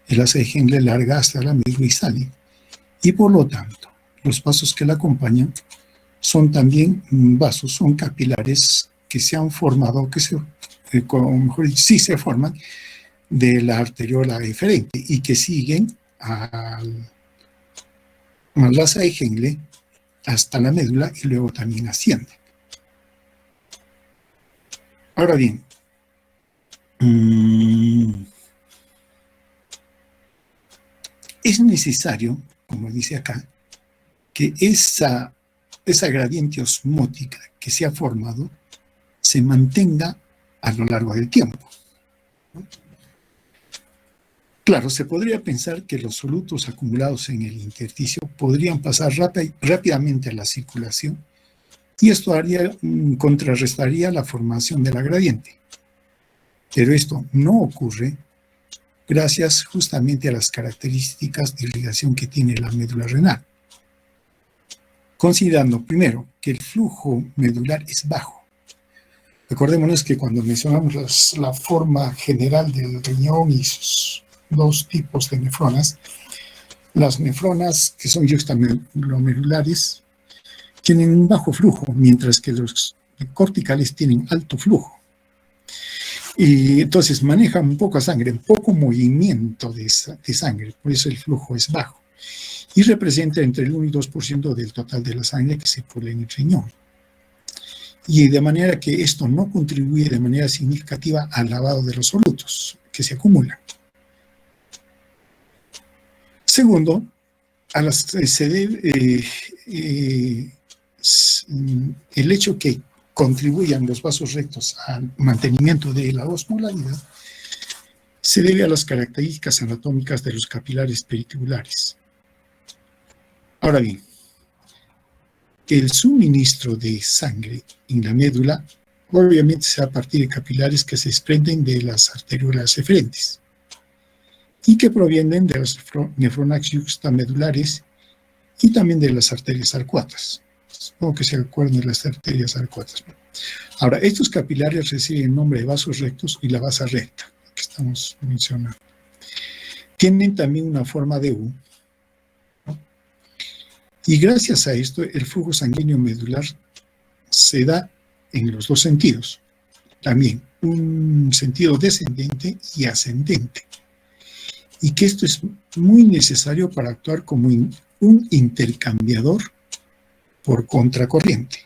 A: el haz de Henle larga hasta la médula y sale. Y por lo tanto, los vasos que la acompañan son también vasos, son capilares que se han formado, sí se forman de la arteriola eferente y que siguen al haz de Henle hasta la médula y luego también ascienden. Ahora bien, es necesario, como dice acá, que esa gradiente osmótica que se ha formado se mantenga a lo largo del tiempo. Claro, se podría pensar que los solutos acumulados en el intersticio podrían pasar rápidamente a la circulación y esto contrarrestaría la formación de la gradiente. Pero esto no ocurre gracias justamente a las características de irrigación que tiene la médula renal. Considerando primero que el flujo medular es bajo. Recordémonos que cuando mencionamos la forma general del riñón y sus dos tipos de nefronas, las nefronas que son yuxtaglomerulares tienen un bajo flujo, mientras que los corticales tienen alto flujo. Y entonces manejan poca sangre, poco movimiento de sangre, por eso el flujo es bajo. Y representa entre el 1 y 2% del total de la sangre que circula en el riñón. Y de manera que esto no contribuye de manera significativa al lavado de los solutos que se acumulan. Segundo, el hecho que contribuyan los vasos rectos al mantenimiento de la osmolaridad se debe a las características anatómicas de los capilares peritubulares. Ahora bien, el suministro de sangre en la médula obviamente se da a partir de capilares que se desprenden de las arteriolas eferentes y que provienen de las nefronas yuxtamedulares y también de las arterias arcuatas. Supongo que se acuerdan de las arterias arcuatas, ¿no? Ahora, estos capilares reciben el nombre de vasos rectos y la vasa recta, que estamos mencionando. Tienen también una forma de U, ¿no? Y gracias a esto, el flujo sanguíneo medular se da en los dos sentidos. También un sentido descendente y ascendente. Y que esto es muy necesario para actuar como un intercambiador por contracorriente.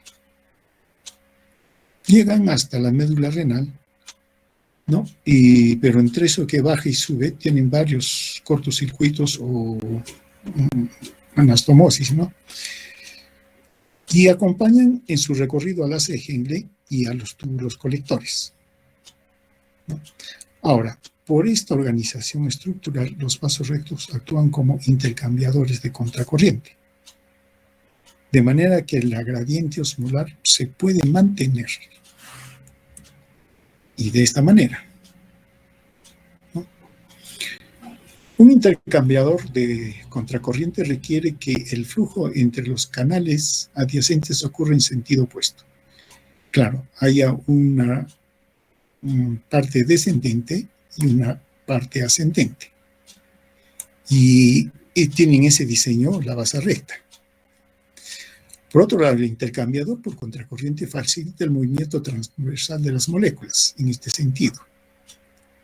A: Llegan hasta la médula renal, ¿no? Pero entre eso que baja y sube, tienen varios cortocircuitos o anastomosis, ¿no? Y acompañan en su recorrido al haz Henle y a los túbulos colectores, ¿no? Ahora, por esta organización estructural, los vasos rectos actúan como intercambiadores de contracorriente, de manera que la gradiente osmolar se puede mantener. Y de esta manera, ¿no? Un intercambiador de contracorriente requiere que el flujo entre los canales adyacentes ocurra en sentido opuesto. Claro, haya una parte descendente y una parte ascendente. Y tienen ese diseño la vasa recta. Por otro lado, el intercambiador por contracorriente facilita el movimiento transversal de las moléculas en este sentido,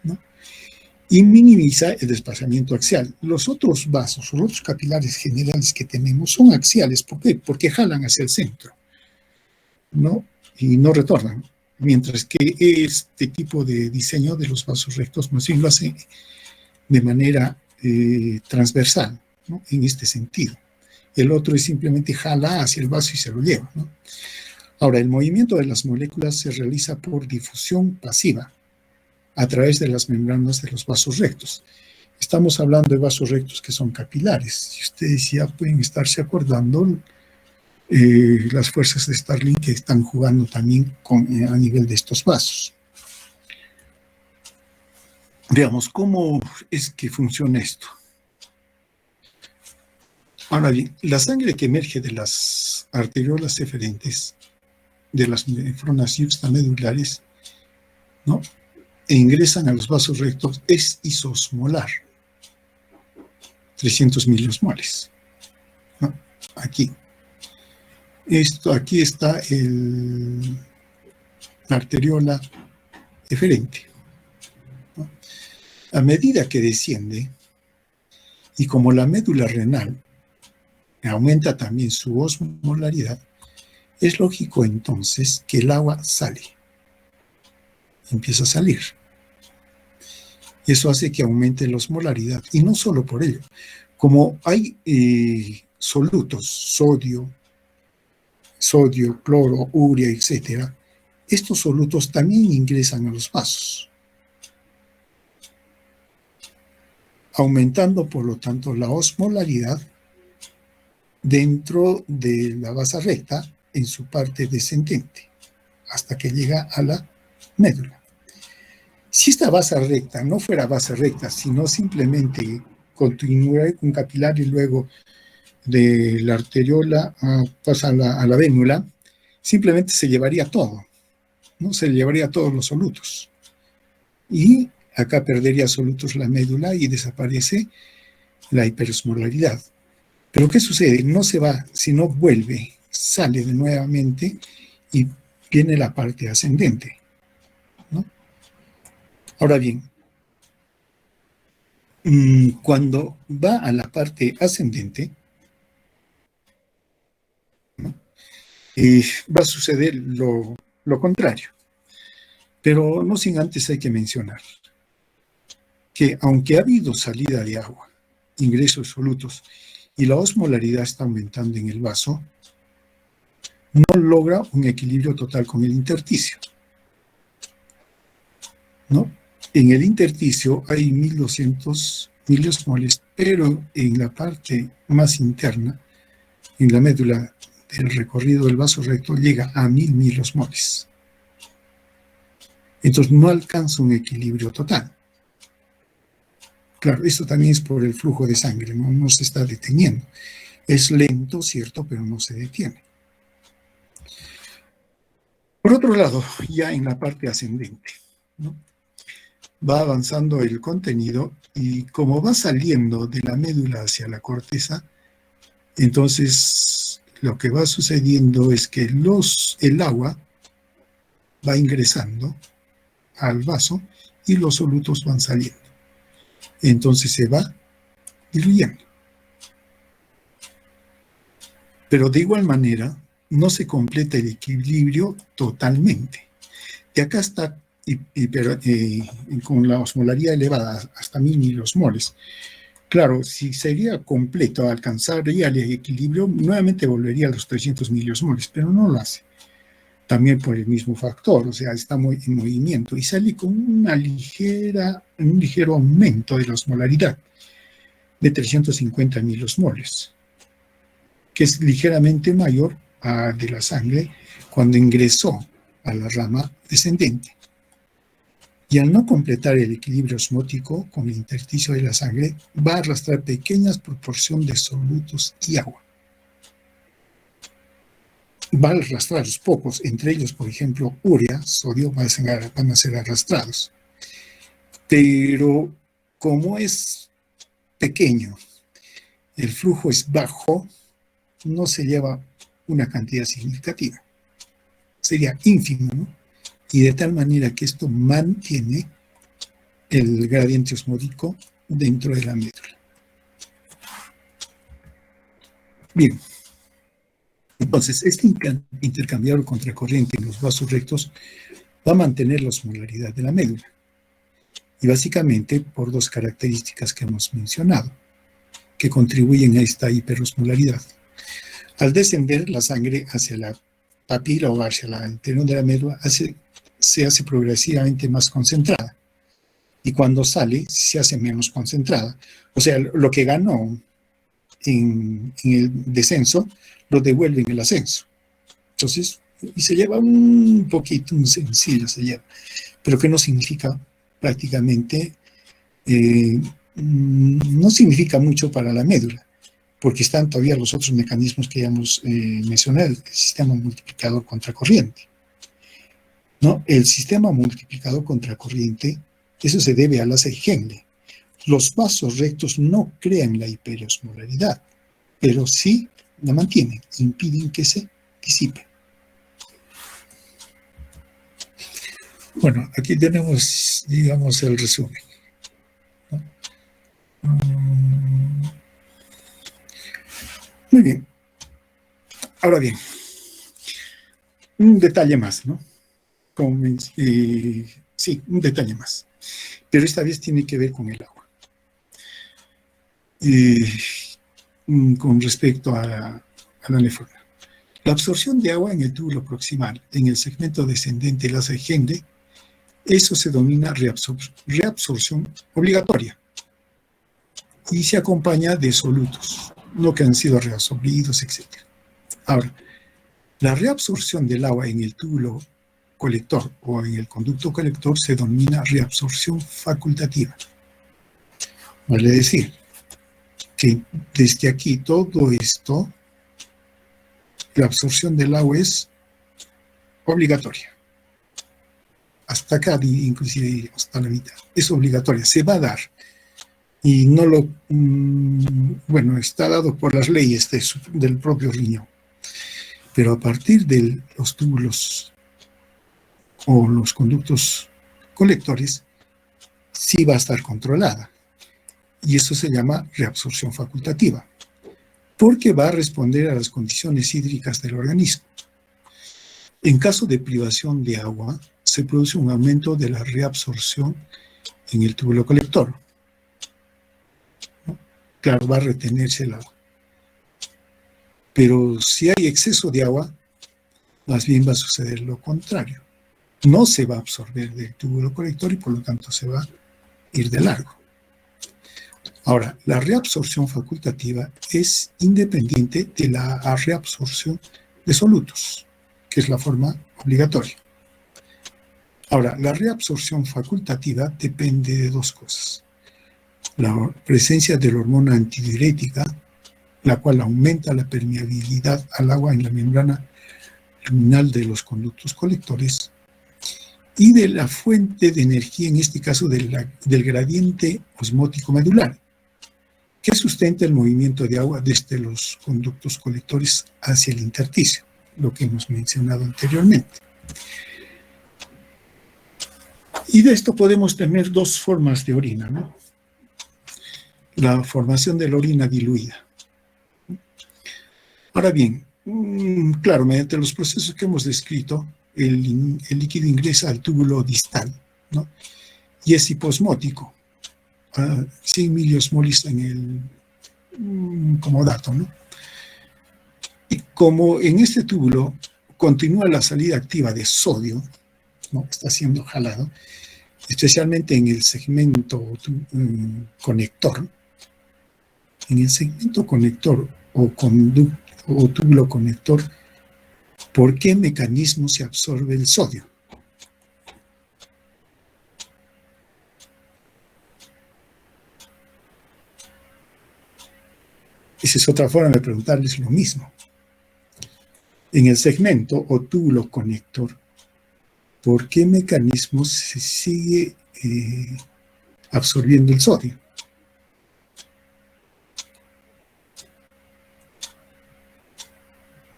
A: ¿no? Y minimiza el desplazamiento axial. Los otros vasos o los otros capilares generales que tenemos son axiales. ¿Por qué? Porque jalan hacia el centro, ¿no? Y no retornan. Mientras que este tipo de diseño de los vasos rectos más bien lo hace de manera transversal, ¿no? En este sentido. El otro es simplemente jala hacia el vaso y se lo lleva, ¿no? Ahora, el movimiento de las moléculas se realiza por difusión pasiva a través de las membranas de los vasos rectos. Estamos hablando de vasos rectos que son capilares. Y ustedes ya pueden estarse acordando las fuerzas de Starling que están jugando también a nivel de estos vasos. Veamos, ¿cómo es que funciona esto? Ahora bien, la sangre que emerge de las arteriolas eferentes, de las nefronas yuxtamedulares, ¿no? E ingresan a los vasos rectos, es isosmolar, 300 miliosmoles, ¿no? Aquí. Aquí está la arteriola eferente, ¿no? A medida que desciende, y como la médula renal aumenta también su osmolaridad, es lógico entonces que el agua sale, empieza a salir. Y eso hace que aumente la osmolaridad. Y no solo por ello, como hay solutos, sodio, cloro, urea, etc., estos solutos también ingresan a los vasos, aumentando por lo tanto la osmolaridad dentro de la vasa recta en su parte descendente, hasta que llega a la médula. Si esta vasa recta no fuera vasa recta, sino simplemente continuara un capilar y luego de la arteriola pasa a la vénula, simplemente se llevaría todo, ¿no? Se llevaría todos los solutos. Y acá perdería solutos la médula y desaparece la hiperosmolaridad. Pero ¿qué sucede? No se va, sino vuelve, sale nuevamente y viene la parte ascendente, ¿no? Ahora bien, cuando va a la parte ascendente, ¿no? Va a suceder lo contrario. Pero no sin antes hay que mencionar que aunque ha habido salida de agua, ingreso de solutos, y la osmolaridad está aumentando en el vaso, no logra un equilibrio total con el intersticio, ¿no? En el intersticio hay 1200 miliosmoles, pero en la parte más interna, en la médula del recorrido del vaso recto, llega a 1000 miliosmoles. Entonces no alcanza un equilibrio total. Claro, esto también es por el flujo de sangre, no se está deteniendo. Es lento, cierto, pero no se detiene. Por otro lado, ya en la parte ascendente, ¿no? Va avanzando el contenido y como va saliendo de la médula hacia la corteza, entonces lo que va sucediendo es que el agua va ingresando al vaso y los solutos van saliendo. Entonces se va diluyendo. Pero de igual manera, no se completa el equilibrio totalmente. Y acá está, con la osmolaridad elevada hasta 1000 milosmoles. Claro, si sería completo, alcanzaría el equilibrio, nuevamente volvería a los 300 milosmoles, pero no lo hace. También por el mismo factor, o sea, está en movimiento y sale con un ligero aumento de la osmolaridad de 350 milosmoles, que es ligeramente mayor a de la sangre cuando ingresó a la rama descendente. Y al no completar el equilibrio osmótico con el intersticio de la sangre, va a arrastrar pequeñas proporciones de solutos y agua. Va a arrastrar los pocos, entre ellos, por ejemplo, urea, sodio, van a ser arrastrados. Pero como es pequeño, el flujo es bajo, no se lleva una cantidad significativa. Sería ínfimo, ¿no? Y de tal manera que esto mantiene el gradiente osmótico dentro de la médula. Bien. Entonces, este intercambiador contracorriente en los vasos rectos va a mantener la osmolaridad de la médula. Y básicamente por dos características que hemos mencionado, que contribuyen a esta hiperosmolaridad. Al descender la sangre hacia la papila o hacia el interior de la médula, se hace progresivamente más concentrada. Y cuando sale, se hace menos concentrada. O sea, lo que ganó en el descenso, lo devuelve en el ascenso. Entonces, y se lleva un poquito, un sencillo se lleva, pero que no significa prácticamente, no significa mucho para la médula, porque están todavía los otros mecanismos que ya hemos mencionado, el sistema multiplicador contracorriente. ¿No? El sistema multiplicador contracorriente, eso se debe a la Henle. Los vasos rectos no crean la hiperosmolaridad, pero sí la mantienen, impiden que se disipe. Bueno, aquí tenemos, digamos, el resumen, ¿no? Muy bien. Ahora bien, un detalle más, ¿no? Sí, un detalle más. Pero esta vez tiene que ver con el agua. Con respecto a la nefrona. La absorción de agua en el túbulo proximal, en el segmento descendente de la Henle, eso se denomina reabsorción obligatoria. Y se acompaña de solutos, no que han sido reabsorbidos, etc. Ahora, la reabsorción del agua en el túbulo colector o en el conducto colector se denomina reabsorción facultativa. Vale decir que desde aquí todo esto, la absorción del agua es obligatoria. Hasta acá, inclusive hasta la mitad, es obligatoria, se va a dar. Y no lo, bueno, está dado por las leyes del propio riñón. Pero a partir de los túbulos o los conductos colectores, sí va a estar controlada. Y eso se llama reabsorción facultativa, porque va a responder a las condiciones hídricas del organismo. En caso de privación de agua, se produce un aumento de la reabsorción en el túbulo colector. ¿No? Claro, va a retenerse el agua. Pero si hay exceso de agua, más bien va a suceder lo contrario. No se va a absorber del túbulo colector y por lo tanto se va a ir de largo. Ahora, la reabsorción facultativa es independiente de la reabsorción de solutos, que es la forma obligatoria. Ahora, la reabsorción facultativa depende de dos cosas. La presencia de la hormona antidiurética la cual aumenta la permeabilidad al agua en la membrana luminal de los conductos colectores, y de la fuente de energía, en este caso del gradiente osmótico medular, que sustenta el movimiento de agua desde los conductos colectores hacia el intersticio, lo que hemos mencionado anteriormente. Y de esto podemos tener dos formas de orina, ¿no? La formación de la orina diluida. Ahora bien, claro, mediante los procesos que hemos descrito, el líquido ingresa al túbulo distal, ¿no? Y es hiposmótico, a 100 miliosmoles como dato, ¿no? Y como en este túbulo continúa la salida activa de sodio, ¿no? Está siendo jalado, especialmente en el segmento conector. En el segmento conector o túbulo conector, ¿por qué mecanismo se absorbe el sodio? Esa es otra forma de preguntarles lo mismo. En el segmento o túbulo conector, ¿por qué mecanismo se sigue absorbiendo el sodio?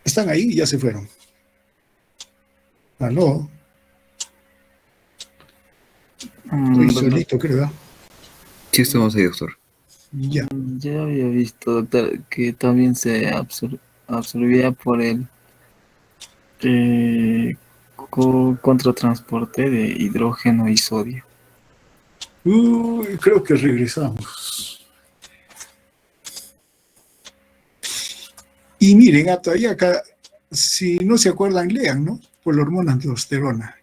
A: Están ahí y ya se fueron. ¿Aló? Estoy solito, creo.
B: Sí, estamos ahí, doctor.
A: Ya.
D: Ya había visto, doctor, que también se absorbía por el contratransporte de hidrógeno y sodio.
A: Creo que regresamos. Y miren, ahí acá, si no se acuerdan, lean, ¿no? Por la hormona aldosterona.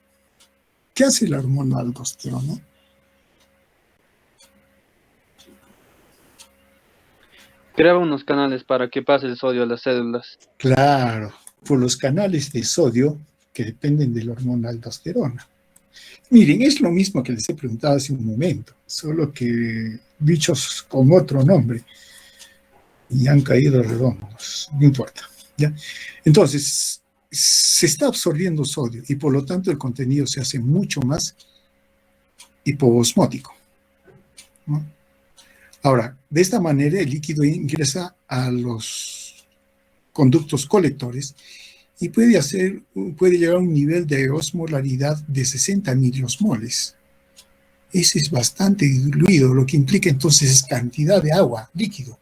A: ¿Qué hace la hormona aldosterona?
E: Creaba unos canales para que pase el sodio a las células.
A: Claro, por los canales de sodio que dependen de la hormona aldosterona. Miren, es lo mismo que les he preguntado hace un momento, solo que bichos con otro nombre y han caído redondos, no importa, ¿ya? Entonces, se está absorbiendo sodio y por lo tanto el contenido se hace mucho más hipoosmótico, ¿no? Ahora, de esta manera el líquido ingresa a los conductos colectores y puede llegar a un nivel de osmolaridad de 60 miliosmoles. Ese es bastante diluido, lo que implica entonces cantidad de agua, líquido.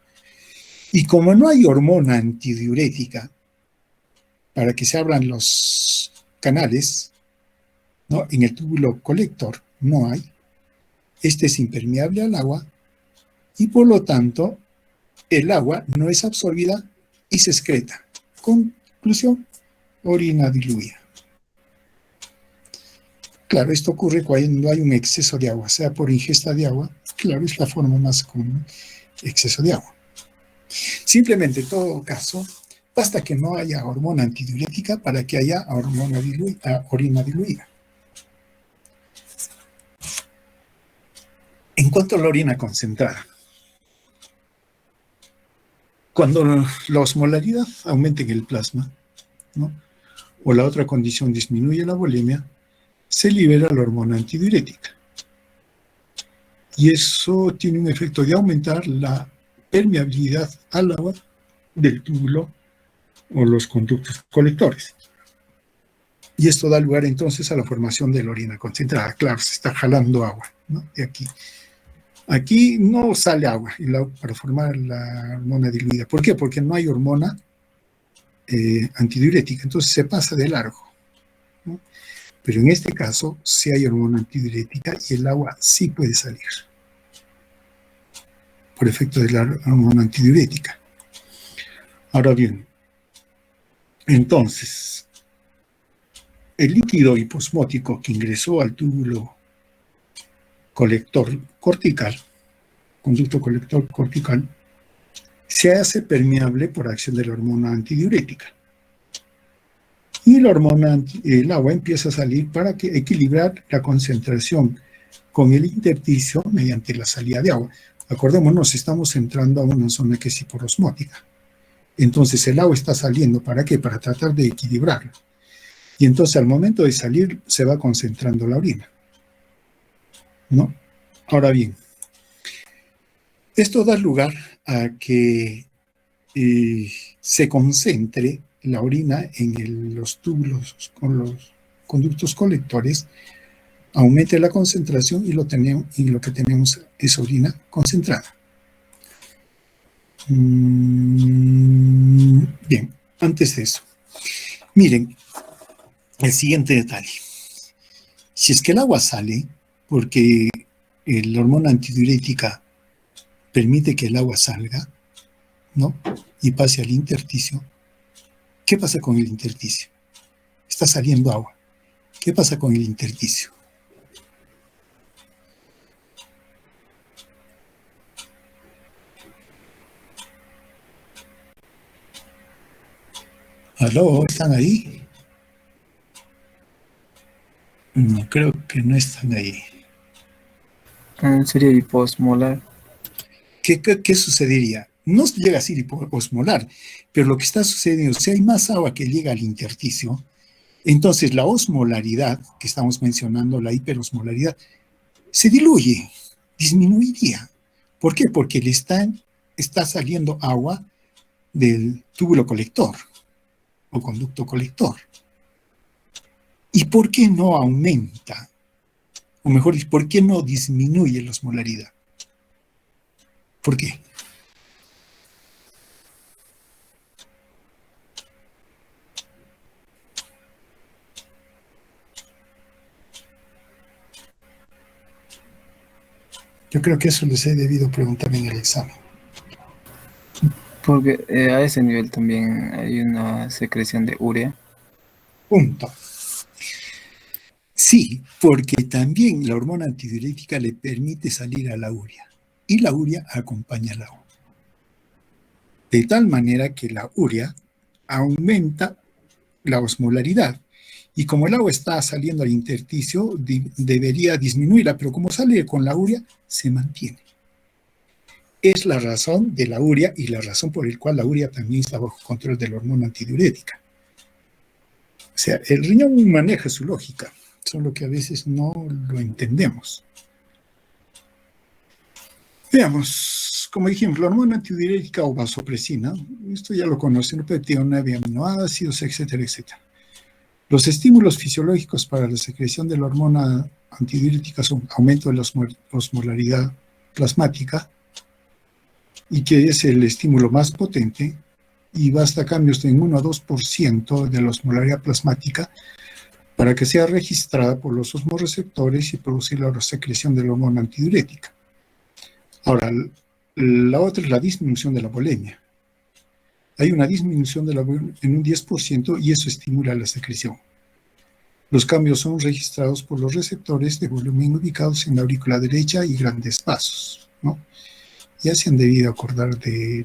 A: Y como no hay hormona antidiurética para que se abran los canales, ¿no? En el túbulo colector no hay. Este es impermeable al agua y por lo tanto el agua no es absorbida y se excreta. Conclusión, orina diluida. Claro, esto ocurre cuando hay un exceso de agua, sea por ingesta de agua, claro, es la forma más común, exceso de agua. Simplemente, en todo caso, basta que no haya hormona antidiurética para que haya orina diluida. En cuanto a la orina concentrada, cuando la osmolaridad aumenta en el plasma, ¿no? O la otra condición disminuye la volemia, se libera la hormona antidiurética. Y eso tiene un efecto de aumentar la permeabilidad al agua del túbulo o los conductos colectores. Y esto da lugar entonces a la formación de la orina concentrada. Claro, se está jalando agua, ¿no? De aquí. Aquí no sale agua para formar la hormona diluida. ¿Por qué? Porque no hay hormona antidiurética, entonces se pasa de largo, ¿no? Pero en este caso sí hay hormona antidiurética y el agua sí puede salir por efecto de la hormona antidiurética. Ahora bien, entonces, el líquido hiposmótico que ingresó al túbulo colector cortical, conducto colector cortical, se hace permeable por acción de la hormona antidiurética. Y el agua empieza a salir para equilibrar la concentración con el intersticio mediante la salida de agua. Acordémonos, estamos entrando a una zona que es hiperosmótica, Entonces el agua está saliendo, ¿para qué? Para tratar de equilibrarla. Y entonces al momento de salir se va concentrando la orina, ¿no? Ahora bien, esto da lugar a que se concentre la orina en los túbulos con los conductos colectores, aumente la concentración y lo que tenemos es orina concentrada. Bien, antes de eso, miren el siguiente detalle. Si es que el agua sale, porque la hormona antidiurética permite que el agua salga, ¿no? Y pase al intersticio, ¿qué pasa con el intersticio? Está saliendo agua. ¿Qué pasa con el intersticio? ¿Aló? ¿Están ahí? No, creo que no están ahí.
D: Sería hiposmolar.
A: ¿Qué sucedería? No llega a ser hiposmolar, pero lo que está sucediendo, si hay más agua que llega al intersticio, entonces la osmolaridad, que estamos mencionando, la hiperosmolaridad, se diluye, disminuiría. ¿Por qué? Porque le está saliendo agua del túbulo colector o conducto colector. ¿Y por qué no aumenta? O mejor dicho, ¿por qué no disminuye la osmolaridad? ¿Por qué? Yo creo que eso les he debido preguntar en el examen.
D: Porque a ese nivel también hay una secreción de urea.
A: Punto. Sí, porque también la hormona antidiurética le permite salir a la urea. Y la urea acompaña al agua. De tal manera que la urea aumenta la osmolaridad. Y como el agua está saliendo al intersticio, debería disminuirla, pero como sale con la urea, se mantiene. Es la razón de la urea y la razón por la cual la urea también está bajo control de la hormona antidiurética. O sea, el riñón maneja su lógica, solo que a veces no lo entendemos. Veamos, como dijimos, la hormona antidiurética o vasopresina, esto ya lo conocen, peptido 9 aminoácidos, etcétera, etcétera. Los estímulos fisiológicos para la secreción de la hormona antidiurética son aumento de la osmolaridad plasmática, y que es el estímulo más potente, y basta cambios de 1 a 2% de la osmolaridad plasmática para que sea registrada por los osmorreceptores y producir la secreción de la hormona antidiurética. Ahora, la otra es la disminución de la volemia. Hay una disminución de la volemia en un 10% y eso estimula la secreción. Los cambios son registrados por los receptores de volumen ubicados en la aurícula derecha y grandes vasos, ¿no? Ya se han debido acordar de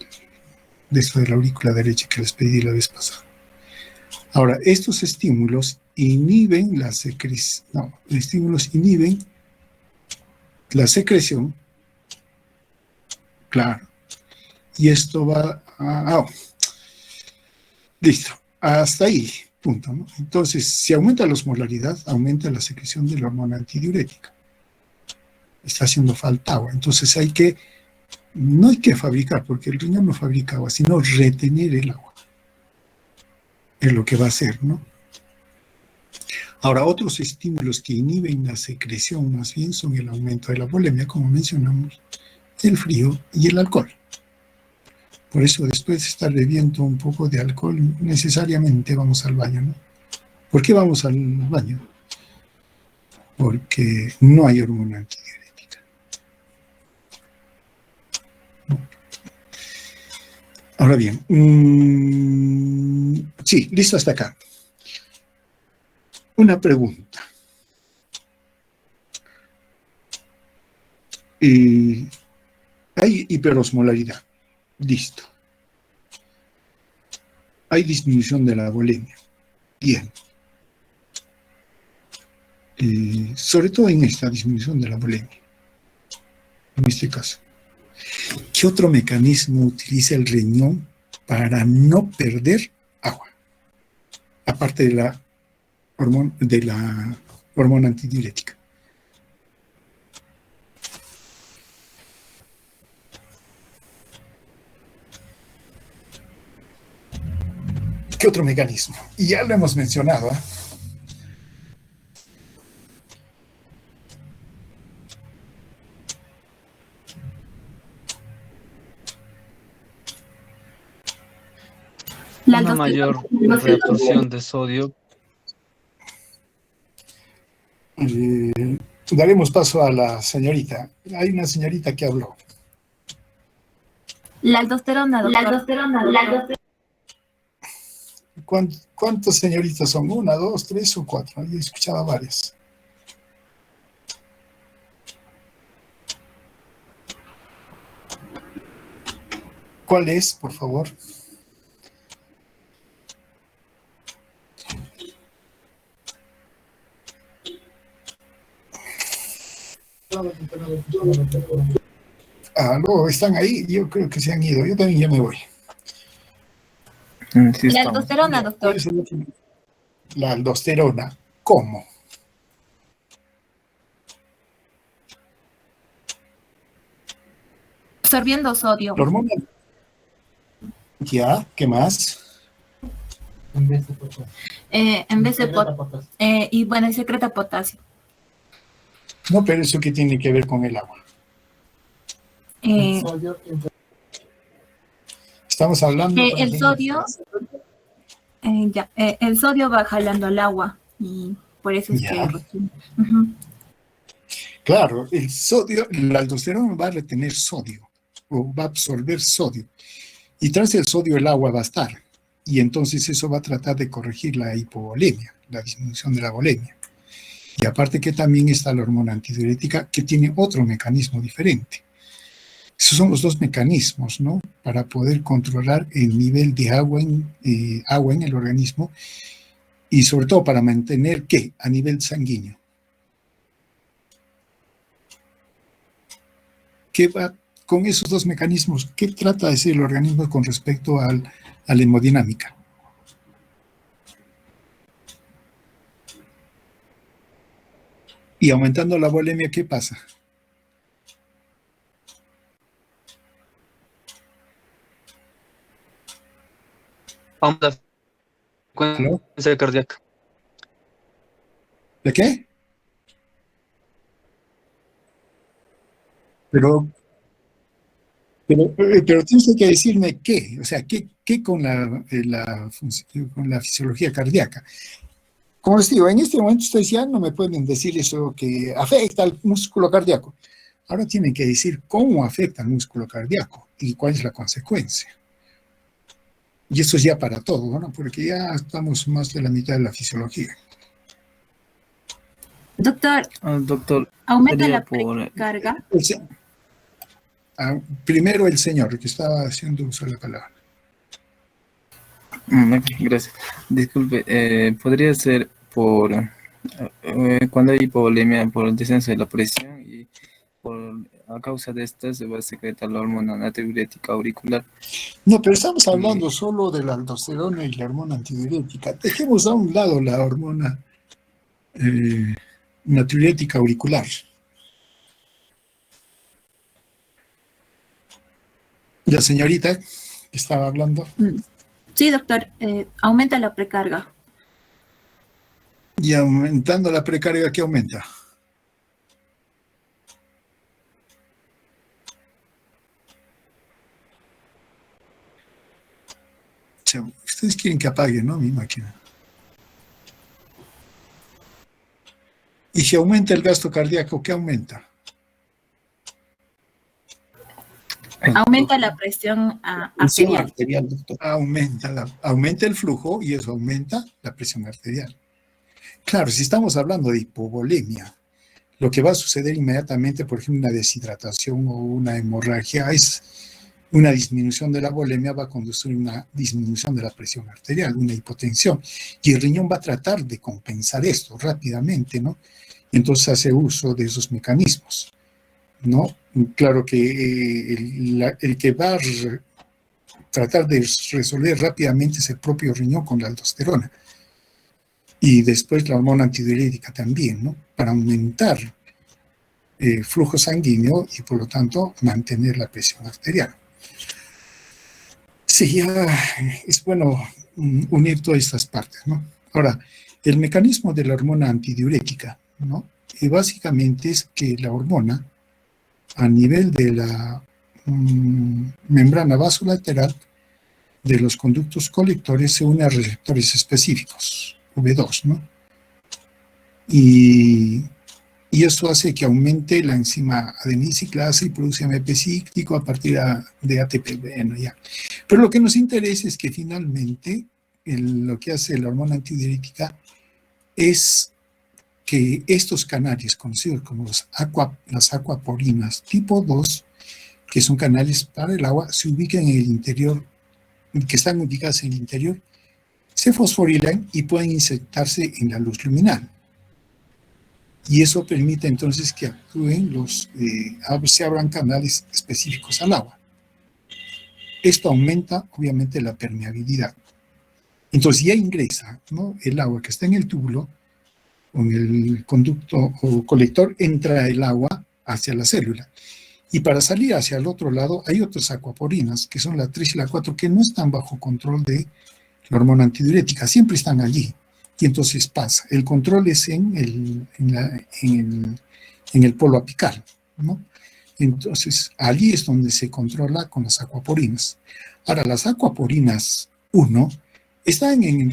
A: esto de la aurícula derecha que les pedí la vez pasada. Ahora, estos estímulos inhiben la secreción, la secreción, claro, y esto va a... listo, hasta ahí, punto, ¿no? Entonces, si aumenta la osmolaridad, aumenta la secreción de la hormona antidiurética. Está haciendo falta agua, entonces no hay que fabricar, porque el riñón no fabrica agua, sino retener el agua. Es lo que va a hacer, ¿no? Ahora, otros estímulos que inhiben la secreción más bien son el aumento de la volemia, como mencionamos, el frío y el alcohol. Por eso, después de estar bebiendo un poco de alcohol, necesariamente vamos al baño, ¿no? ¿Por qué vamos al baño? Porque no hay hormona antidiurética. Ahora bien, sí, listo hasta acá. Una pregunta. Hay hiperosmolaridad. Listo. Hay disminución de la volemia. Bien. Sobre todo en esta disminución de la volemia. En este caso. ¿Qué otro mecanismo utiliza el riñón para no perder agua, aparte de la hormona antidiurética. ¿Qué otro mecanismo? Y ya lo hemos mencionado, ¿eh?
E: Una mayor reabsorción de sodio.
A: Daremos paso a la señorita. Hay una señorita que habló.
C: La aldosterona, doctor.
A: ¿Cuántas señoritas son? ¿Una, dos, tres o cuatro? Yo escuchaba varias. ¿Cuál es, por favor? Aló, están ahí. Yo creo que se han ido. Yo también ya me voy.
D: Sí,
C: La
D: estamos.
C: aldosterona, doctor.
A: ¿Cuál es el otro? La aldosterona. ¿Cómo?
C: Absorbiendo sodio.
A: La hormona. Ya, ¿qué más?
C: En vez de y bueno, y secreta potasio.
A: No, pero eso qué tiene que ver con el agua. Estamos hablando.
C: El sodio, el sodio va jalando al agua y por eso es
A: Ya.
C: que. Ujú.
A: Claro, el sodio, la aldosterona va a retener sodio o va a absorber sodio. Y tras el sodio el agua va a estar. Y entonces eso va a tratar de corregir la hipovolemia, la disminución de la volemia. Y aparte que también está la hormona antidiurética que tiene otro mecanismo diferente. Esos son los dos mecanismos, ¿no? Para poder controlar el nivel de agua en el organismo y sobre todo para mantener, ¿qué? A nivel sanguíneo. ¿Qué va con esos dos mecanismos? ¿Qué trata de hacer el organismo con respecto a la hemodinámica? Y aumentando la volemia, ¿qué pasa?
E: Aumenta la
A: ¿Aló?
E: frecuencia cardíaca.
A: ¿De qué? Pero tienes que decirme qué, o sea, qué con con la fisiología cardíaca. Como les digo, en este momento ustedes ya no me pueden decir eso que afecta al músculo cardíaco. Ahora tienen que decir cómo afecta al músculo cardíaco y cuál es la consecuencia. Y eso es ya para todo, ¿no? Porque ya estamos más de la mitad de la fisiología.
C: Doctor,
D: Doctor,
C: aumenta
D: sería
C: la
D: por...
C: precarga.
A: Primero el señor, que estaba haciendo uso de la palabra.
D: Ok, gracias. Disculpe, podría ser por cuando hay hipovolemia por el descenso de la presión y a causa de esta se va a secretar la hormona antidiurética auricular.
A: No, pero estamos hablando solo de la aldosterona y la hormona antidiurética. Dejemos a un lado la hormona natriurética auricular. La señorita que estaba hablando.
C: Sí, doctor, aumenta la precarga.
A: Y aumentando la precarga, ¿qué aumenta? Ustedes quieren que apague, ¿no? Mi máquina. Y si aumenta el gasto cardíaco, ¿qué aumenta?
C: Aumenta la presión arterial.
A: Arterial, doctor. Aumenta el flujo y eso aumenta la presión arterial. Claro, si estamos hablando de hipovolemia, lo que va a suceder inmediatamente, por ejemplo, una deshidratación o una hemorragia, es una disminución de la volemia, va a conducir a una disminución de la presión arterial, una hipotensión. Y el riñón va a tratar de compensar esto rápidamente, ¿no? Entonces hace uso de esos mecanismos, ¿no? Claro que el que va a tratar de resolver rápidamente ese propio riñón con la aldosterona. Y después la hormona antidiurética también, ¿no? Para aumentar el flujo sanguíneo y por lo tanto mantener la presión arterial. Sí, ya es bueno unir todas estas partes, ¿no? Ahora, el mecanismo de la hormona antidiurética, ¿no? Y básicamente es que la hormona, a nivel de la membrana vasolateral de los conductos colectores, se une a receptores específicos, V2, ¿no? Y eso hace que aumente la enzima adenisiclasa y produce AMP cíclico a partir de ATP. Bueno, ya. Pero lo que nos interesa es que finalmente lo que hace la hormona antidiurética es que estos canales, conocidos como las acuaporinas tipo 2, que son canales para el agua, se ubiquen en el interior, que están ubicadas en el interior, se fosforilan y pueden insertarse en la luz luminal. Y eso permite entonces que actúen se abran canales específicos al agua. Esto aumenta obviamente la permeabilidad. Entonces ya ingresa, ¿no? El agua que está en el túbulo, con el conducto o colector, entra el agua hacia la célula. Y para salir hacia el otro lado hay otras acuaporinas, que son la 3 y la 4, que no están bajo control de la hormona antidiurética, siempre están allí. Y entonces pasa. El control es en el polo apical, ¿no? Entonces, allí es donde se controla con las acuaporinas. Ahora, las acuaporinas 1 están en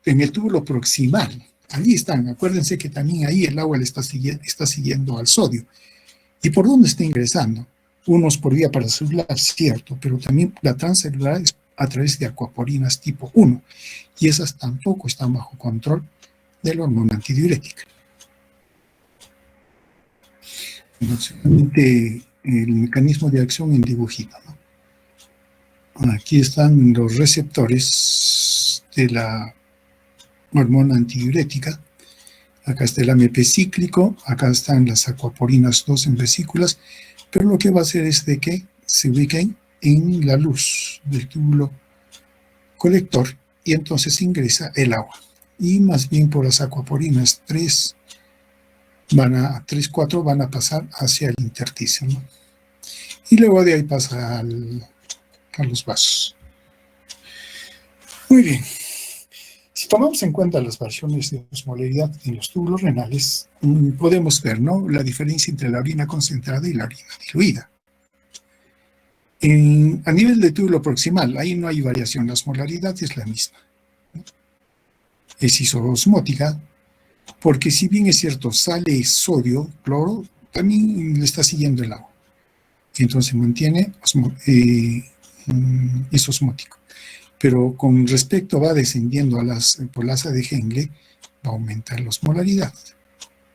A: el túbulo proximal. Allí están. Acuérdense que también ahí el agua le está siguiendo al sodio. ¿Y por dónde está ingresando? Unos por vía paracelular, cierto, pero también la transcelular es a través de acuaporinas tipo 1. Y esas tampoco están bajo control de la hormona antidiurética. Básicamente el mecanismo de acción en dibujito, ¿no? Aquí están los receptores de la hormona antidiurética. Acá está el AMP cíclico, acá están las acuaporinas 2 en vesículas, pero lo que va a hacer es de que se ubiquen en la luz del túbulo colector y entonces ingresa el agua. Y más bien por las acuaporinas 3, 4 van a pasar hacia el intersticio, ¿no? Y luego de ahí pasa a los vasos. Muy bien. Si tomamos en cuenta las variaciones de osmolaridad en los túbulos renales, podemos ver, ¿no?, la diferencia entre la orina concentrada y la orina diluida. A nivel de túbulo proximal, ahí no hay variación, la osmolaridad es la misma, ¿no? Es isoosmótica, porque si bien es cierto, sale sodio, cloro, también le está siguiendo el agua. Entonces mantiene isosmótico. Pero con respecto va descendiendo por la asa de Henle, va a aumentar la osmolaridad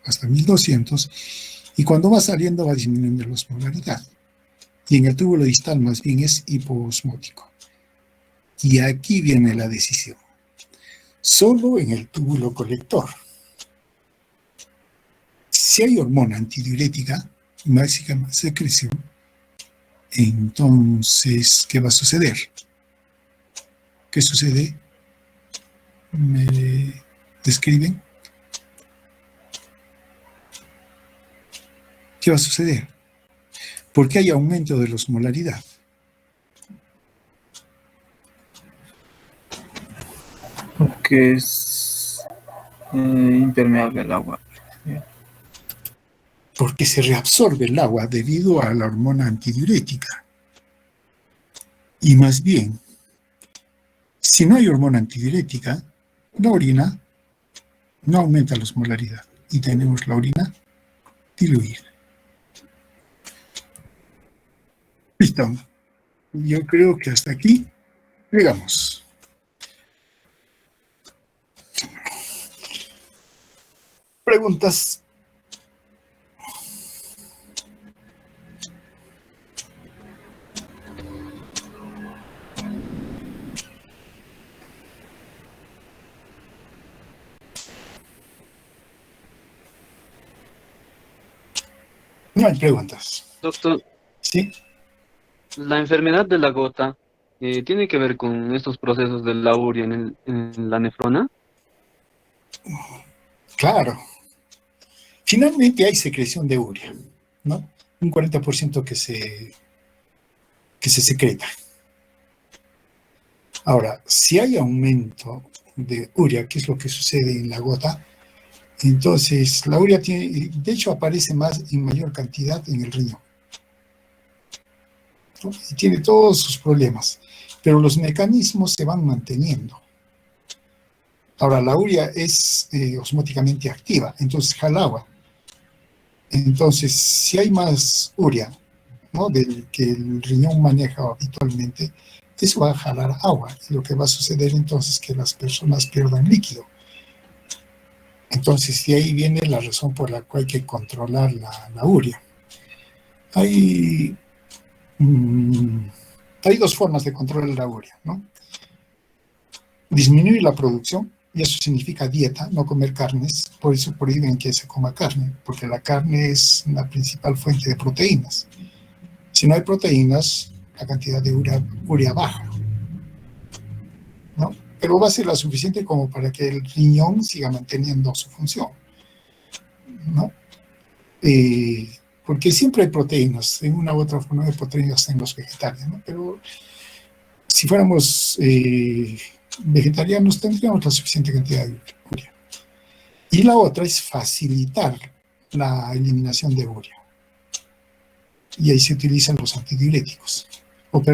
A: hasta 1200, y cuando va saliendo va disminuyendo la osmolaridad. Y en el túbulo distal más bien es hipoosmótico. Y aquí viene la decisión. Solo en el túbulo colector, si hay hormona antidiurética, máxima secreción, entonces, ¿qué va a suceder? ¿Qué sucede? ¿Me describen? ¿Qué va a suceder? ¿Por qué hay aumento de la osmolaridad?
D: Porque es impermeable el agua.
A: Porque se reabsorbe el agua debido a la hormona antidiurética. Y más bien, si no hay hormona antidiurética, la orina no aumenta la osmolaridad y tenemos la orina diluida. Listo. Yo creo que hasta aquí llegamos. ¿Preguntas? No hay preguntas.
E: Doctor,
A: ¿Sí?
E: la enfermedad de la gota ¿tiene que ver con estos procesos de la urea en la nefrona?
A: Claro. Finalmente hay secreción de urea, ¿no? Un 40% que se secreta. Ahora, si hay aumento de urea, que es lo que sucede en la gota, entonces la urea tiene, de hecho aparece más en mayor cantidad en el riñón, ¿no? Y tiene todos sus problemas, pero los mecanismos se van manteniendo. Ahora, la urea es osmóticamente activa, entonces jala agua. Entonces, si hay más urea, ¿no?, del que el riñón maneja habitualmente, eso va a jalar agua. Y lo que va a suceder entonces es que las personas pierdan líquido. Entonces, de ahí viene la razón por la cual hay que controlar la urea. Hay dos formas de controlar la urea, ¿no? Disminuir la producción, y eso significa dieta, no comer carnes. Por eso prohíben que se coma carne, porque la carne es la principal fuente de proteínas. Si no hay proteínas, la cantidad de urea baja, ¿no? Pero va a ser la suficiente como para que el riñón siga manteniendo su función, ¿no? Porque siempre hay proteínas, en una u otra forma de proteínas en los vegetales, ¿no? Pero si fuéramos vegetarianos, tendríamos la suficiente cantidad de urea. Y la otra es facilitar la eliminación de urea. Y ahí se utilizan los antidiuréticos, ¿cómo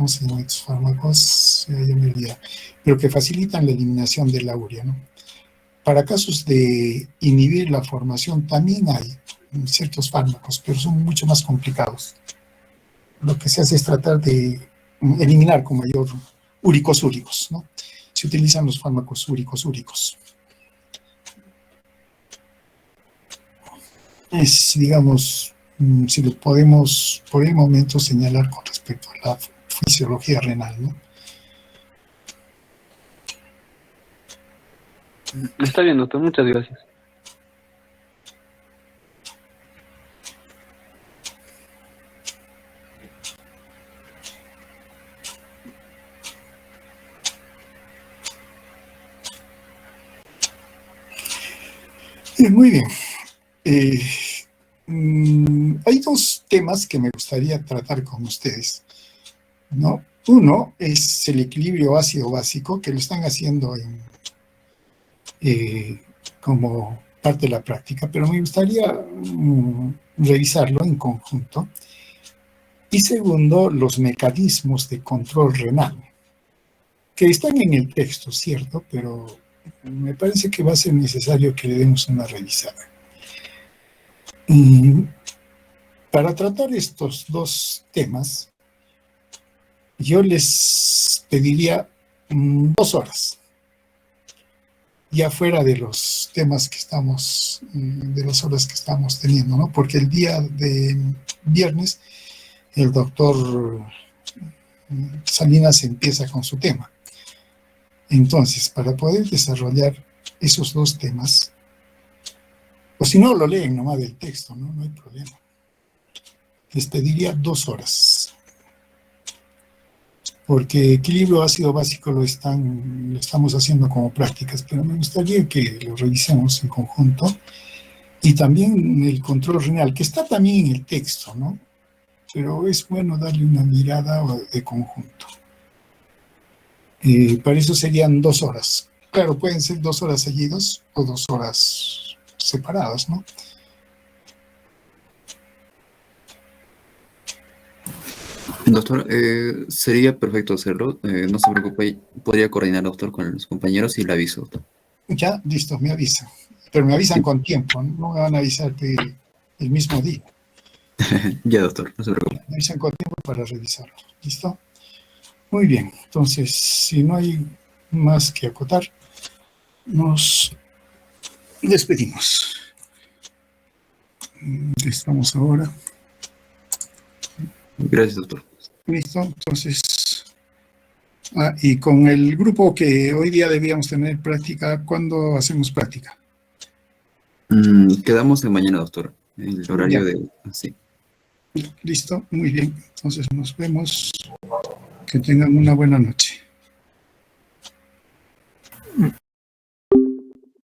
A: se llaman estos fármacos? Ya me olvidé, pero que facilitan la eliminación de la urea, ¿no? Para casos de inhibir la formación también hay ciertos fármacos, pero son mucho más complicados. Lo que se hace es tratar de eliminar con mayor úricos, ¿no? Se utilizan los fármacos úricos. Es, digamos, si lo podemos por el momento señalar con respecto a la fisiología renal, ¿no?
E: Está bien, doctor, muchas gracias.
A: Muy bien. Hay dos temas que me gustaría tratar con ustedes, ¿no? Uno es el equilibrio ácido-básico, que lo están haciendo como parte de la práctica, pero me gustaría revisarlo en conjunto. Y segundo, los mecanismos de control renal, que están en el texto, ¿cierto? Pero me parece que va a ser necesario que le demos una revisada. Para tratar estos dos temas, yo les pediría 2 horas, ya fuera de los temas que estamos, de las horas que estamos teniendo, ¿no? Porque el día de viernes el doctor Salinas empieza con su tema. Entonces, para poder desarrollar esos dos temas, o si no, lo leen nomás del texto, ¿no? No hay problema. Les pediría 2 horas. Porque equilibrio ácido básico lo estamos haciendo como prácticas, pero me gustaría que lo revisemos en conjunto. Y también el control renal, que está también en el texto, ¿no? Pero es bueno darle una mirada de conjunto. Para eso serían 2 horas. Claro, pueden ser 2 horas seguidas o 2 horas separadas, ¿no?
B: Doctor, sería perfecto hacerlo. No se preocupe, podría coordinar, doctor, con los compañeros y le aviso, doctor.
A: Ya, listo, me avisan. Pero me avisan con tiempo, no me van a avisar el mismo día.
B: Ya, doctor, no se preocupe.
A: Me avisan con tiempo para revisarlo. ¿Listo? Muy bien, entonces, si no hay más que acotar, nos despedimos. Estamos ahora.
B: Gracias, doctor.
A: Listo, entonces. Y con el grupo que hoy día debíamos tener práctica, ¿cuándo hacemos práctica?
B: Quedamos de mañana, doctor. El horario
A: Ya.
B: de... Sí.
A: Listo, muy bien. Entonces nos vemos. Que tengan una buena noche.